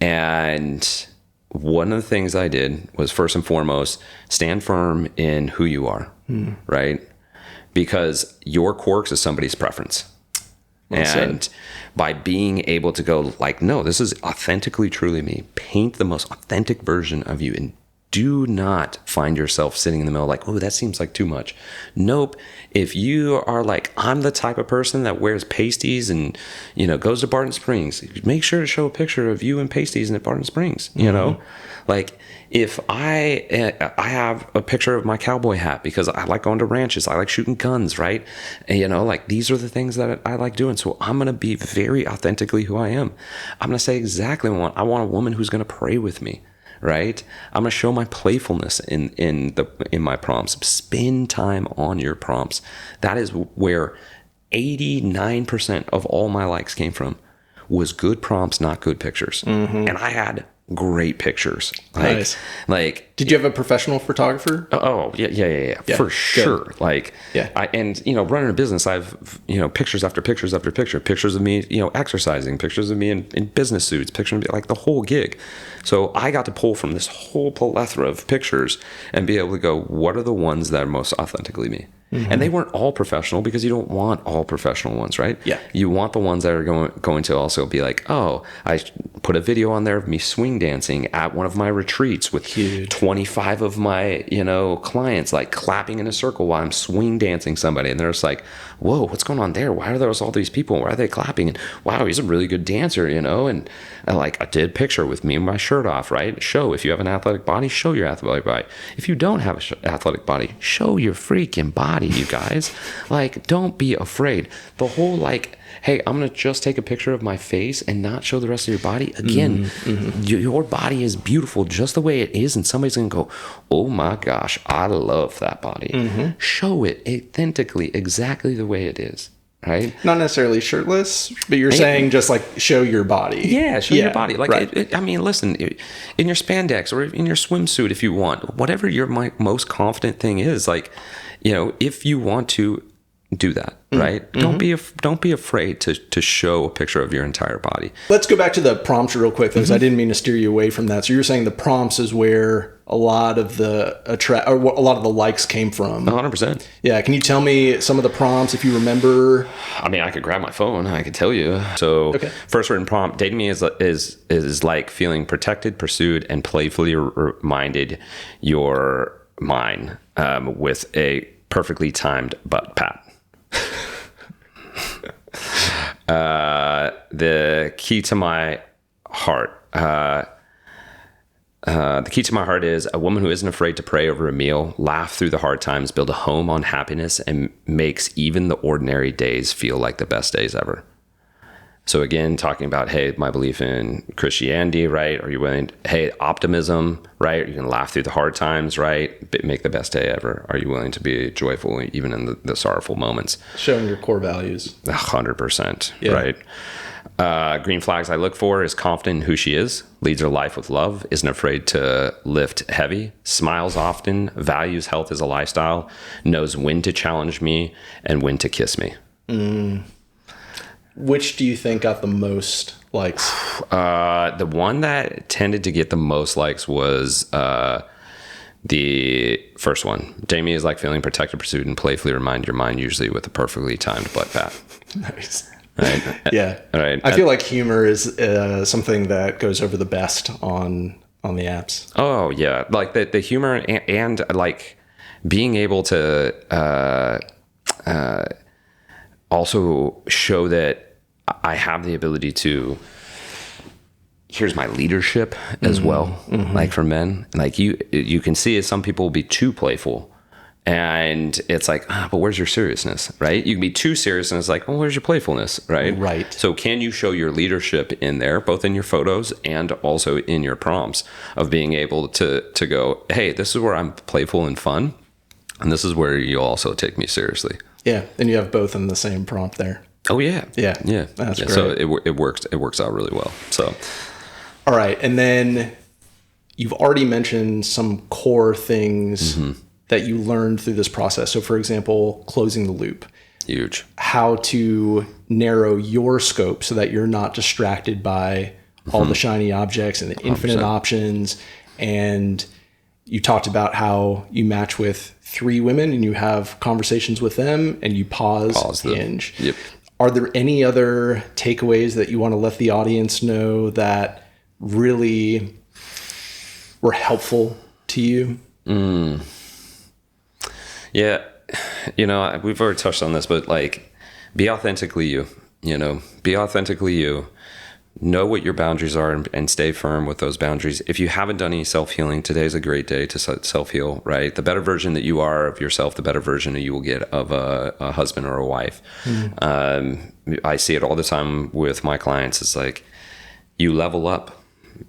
And one of the things I did was, first and foremost, stand firm in who you are, right? Because your quirks is somebody's preference. And by being able to go like, no, this is authentically, truly me. Paint the most authentic version of you, and do not find yourself sitting in the middle like, oh, that seems like too much. Nope. If you are like, I'm the type of person that wears pasties and, goes to Barton Springs, make sure to show a picture of you in pasties and at Barton Springs, Like, if I have a picture of my cowboy hat because I like going to ranches, I like shooting guns, right? And, like, these are the things that I like doing. So I'm going to be very authentically who I am. I'm going to say exactly what I want a woman who's going to pray with me. Right? I'm going to show my playfulness in my prompts. Spend time on your prompts. That is where 89% of all my likes came from, was good prompts, not good pictures. And I had great pictures. Nice. Like, did you have a professional photographer? Oh, yeah, for sure. Good. Like, running a business, I've, pictures after pictures after pictures of me, exercising, pictures of me in business suits, pictures of me, like the whole gig. So I got to pull from this whole plethora of pictures and be able to go, what are the ones that are most authentically me? And they weren't all professional, because you don't want all professional ones, right? Yeah. You want the ones that are going to also be like, oh, I put a video on there of me swing dancing at one of my retreats with 25 of my, clients, like clapping in a circle while I'm swing dancing somebody. And they're just like, whoa, what's going on there? Why are there all these people? Why are they clapping? And wow, he's a really good dancer, And I did a picture with me and my shirt off, right? Show, if you have an athletic body, show your athletic body. If you don't have an athletic body, show your freaking body, you guys. Like, don't be afraid. The whole like, hey, I'm going to just take a picture of my face and not show the rest of your body. Again, your body is beautiful just the way it is. And somebody's going to go, oh my gosh, I love that body. Show it authentically, exactly the way it is. Right? Not necessarily shirtless, but you're saying just like show your body. Yeah, show your body. Like, right. Listen, in your spandex or in your swimsuit, if you want, whatever your most confident thing is, like, if you want to do that, right? Don't be afraid to show a picture of your entire body. Let's go back to the prompts real quick, because I didn't mean to steer you away from that. So you're saying the prompts is where a lot of the a lot of the likes came from. 100%. Yeah. Can you tell me some of the prompts if you remember? I could grab my phone. I could tell you. So, First written prompt: dating me is like feeling protected, pursued, and playfully reminded your mind with a perfectly timed butt pat. The key to my heart. The key to my heart is a woman who isn't afraid to pray over a meal, laugh through the hard times, build a home on happiness, and makes even the ordinary days feel like the best days ever. So again, talking about, hey, my belief in Christianity, right? Are you willing to, hey, optimism, right? You can laugh through the hard times, right? Make the best day ever. Are you willing to be joyful even in the sorrowful moments? Showing your core values. 100%, right? Green flags I look for is confident in who she is, leads her life with love, isn't afraid to lift heavy, smiles often, values health as a lifestyle, knows when to challenge me and when to kiss me. Which do you think got the most likes? The one that tended to get the most likes was the first one. Jamie is like feeling protected, pursued, and playfully remind your mind, usually with a perfectly timed butt pat. Nice. Right? Yeah. Right. I feel like humor is something that goes over the best on the apps. Oh, yeah. Like the humor and like being able to also show that I have the ability to, here's my leadership as well. Like for men, like you can see as some people will be too playful, and it's like, but where's your seriousness, right? You can be too serious and it's like, oh, where's your playfulness, right? Right. So can you show your leadership in there, both in your photos and also in your prompts, of being able to go, hey, this is where I'm playful and fun, and this is where you also take me seriously. Yeah, and you have both in the same prompt there. Oh yeah, yeah. That's great. So it works out really well. So, all right, and then you've already mentioned some core things that you learned through this process. So, for example, closing the loop. Huge. How to narrow your scope so that you're not distracted by all the shiny objects and the infinite 100%. Options. And you talked about how you match with 3 women and you have conversations with them and you pause Hinge. Yep. Are there any other takeaways that you want to let the audience know that really were helpful to you? Yeah. We've already touched on this, but like, be authentically you, be authentically you. Know what your boundaries are and stay firm with those boundaries. If you haven't done any self-healing, today's a great day to self-heal, right? The better version that you are of yourself, the better version that you will get of a husband or a wife. I see it all the time with my clients. It's like, you level up.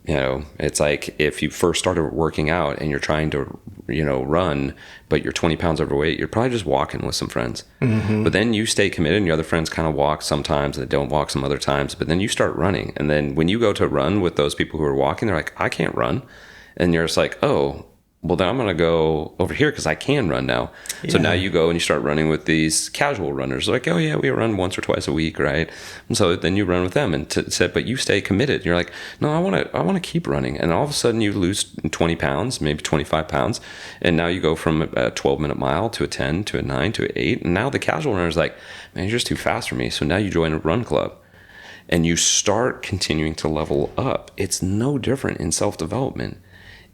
It's like if you first started working out and you're trying to, run, but you're 20 pounds overweight, you're probably just walking with some friends. But then you stay committed and your other friends kind of walk sometimes and they don't walk some other times. But then you start running. And then when you go to run with those people who are walking, they're like, I can't run. And you're just like, oh, well, then I'm going to go over here because I can run now. Yeah. So now you go and you start running with these casual runners. Like, oh, yeah, we run once or twice a week, right? And so then you run with them, but you stay committed. You're like, no, I want to keep running. And all of a sudden you lose 20 pounds, maybe 25 pounds. And now you go from a 12-minute mile to a 10 to a 9 to an 8. And now the casual runner's like, man, you're just too fast for me. So now you join a run club. And you start continuing to level up. It's no different in self-development.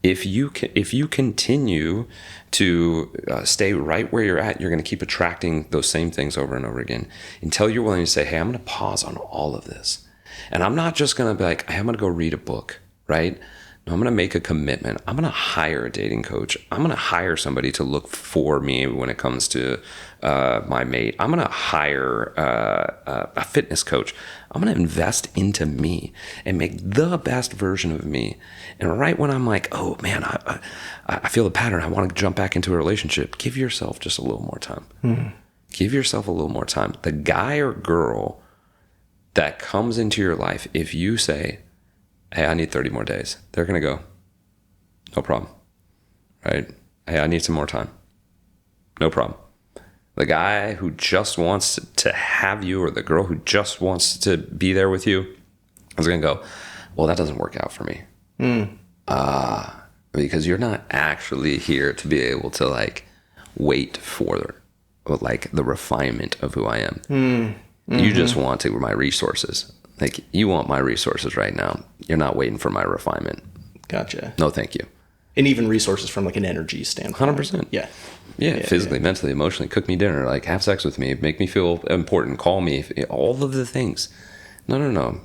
If you continue to stay right where you're at, you're going to keep attracting those same things over and over again until you're willing to say, hey, I'm going to pause on all of this. And I'm not just going to be like, hey, I'm going to go read a book, right? No, I'm going to make a commitment. I'm going to hire a dating coach. I'm going to hire somebody to look for me when it comes to my mate. I'm going to hire a fitness coach. I'm going to invest into me and make the best version of me. And right when I'm like, oh man, I feel the pattern, I want to jump back into a relationship, give yourself just a little more time. Give yourself a little more time. The guy or girl that comes into your life, if you say, hey, I need 30 more days, they're going to go, no problem, right? Hey, I need some more time. No problem. The guy who just wants to have you, or the girl who just wants to be there with you, is going to go, well, that doesn't work out for me. Because you're not actually here to be able to like wait for like the refinement of who I am. You just want my resources. Like, you want my resources right now. You're not waiting for my refinement. Gotcha. No, thank you. And even resources from like an energy standpoint. 100%. Yeah. Yeah, physically, mentally, emotionally, cook me dinner, like have sex with me, make me feel important, call me, all of the things. No.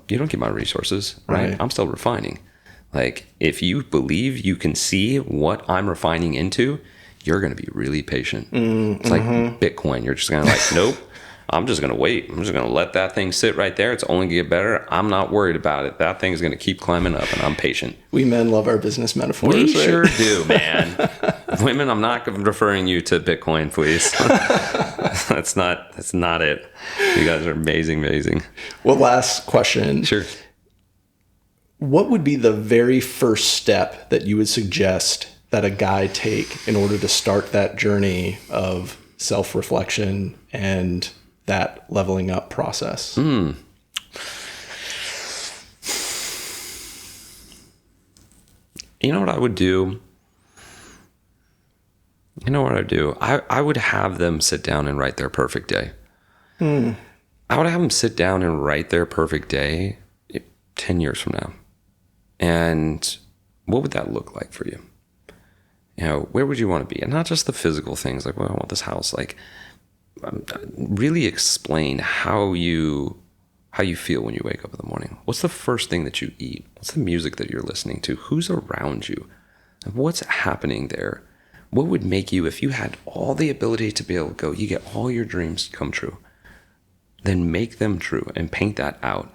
You don't get my resources, right? I'm still refining. Like, if you believe you can see what I'm refining into, you're going to be really patient. It's like Bitcoin. You're just going to like, nope, I'm just going to wait. I'm just going to let that thing sit right there. It's only going to get better. I'm not worried about it. That thing is going to keep climbing up, and I'm patient. We men love our business metaphors. We sure do, man. Women, I'm not referring you to Bitcoin, please. That's not it. You guys are amazing. Well, last question. Sure. What would be the very first step that you would suggest that a guy take in order to start that journey of self-reflection and that leveling up process? You know what I would do? I would have them sit down and write their perfect day. I would have them sit down and write their perfect day 10 years from now. And what would that look like for you? Where would you want to be? And not just the physical things like, well, I want this house. Like, really explain how you feel when you wake up in the morning. What's the first thing that you eat? What's the music that you're listening to? Who's around you? What's happening there? What would make you, if you had all the ability to be able to go, you get all your dreams come true, then make them true and paint that out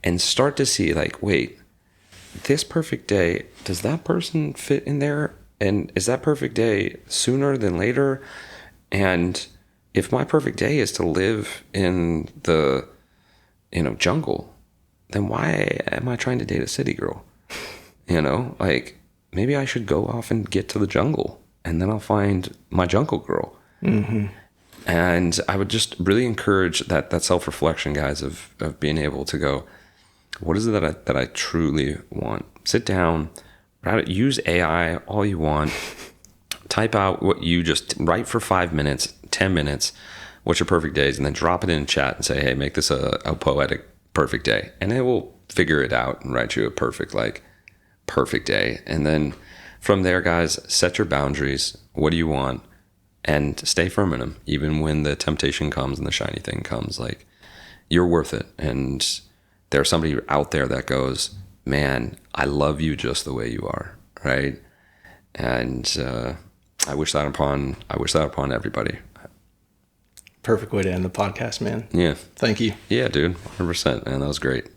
and start to see like, wait, this perfect day, does that person fit in there? And is that perfect day sooner than later? And if my perfect day is to live in the, jungle, then why am I trying to date a city girl? Like, maybe I should go off and get to the jungle, and then I'll find my jungle girl. And I would just really encourage that self-reflection, guys, of being able to go, what is it that I truly want? Sit down, use AI all you want. Type out what you just write for 5 minutes, 10 minutes. what's your perfect days? And then drop it in chat and say, hey, make this a poetic perfect day. And it will figure it out and write you a perfect day. And then from there, guys, set your boundaries. What do you want? And stay firm in them. Even when the temptation comes and the shiny thing comes, like, you're worth it. And there's somebody out there that goes, man, I love you just the way you are. Right. And I wish that upon everybody. Perfect way to end the podcast, man. Yeah. Thank you. Yeah, dude. 100%, man. That was great.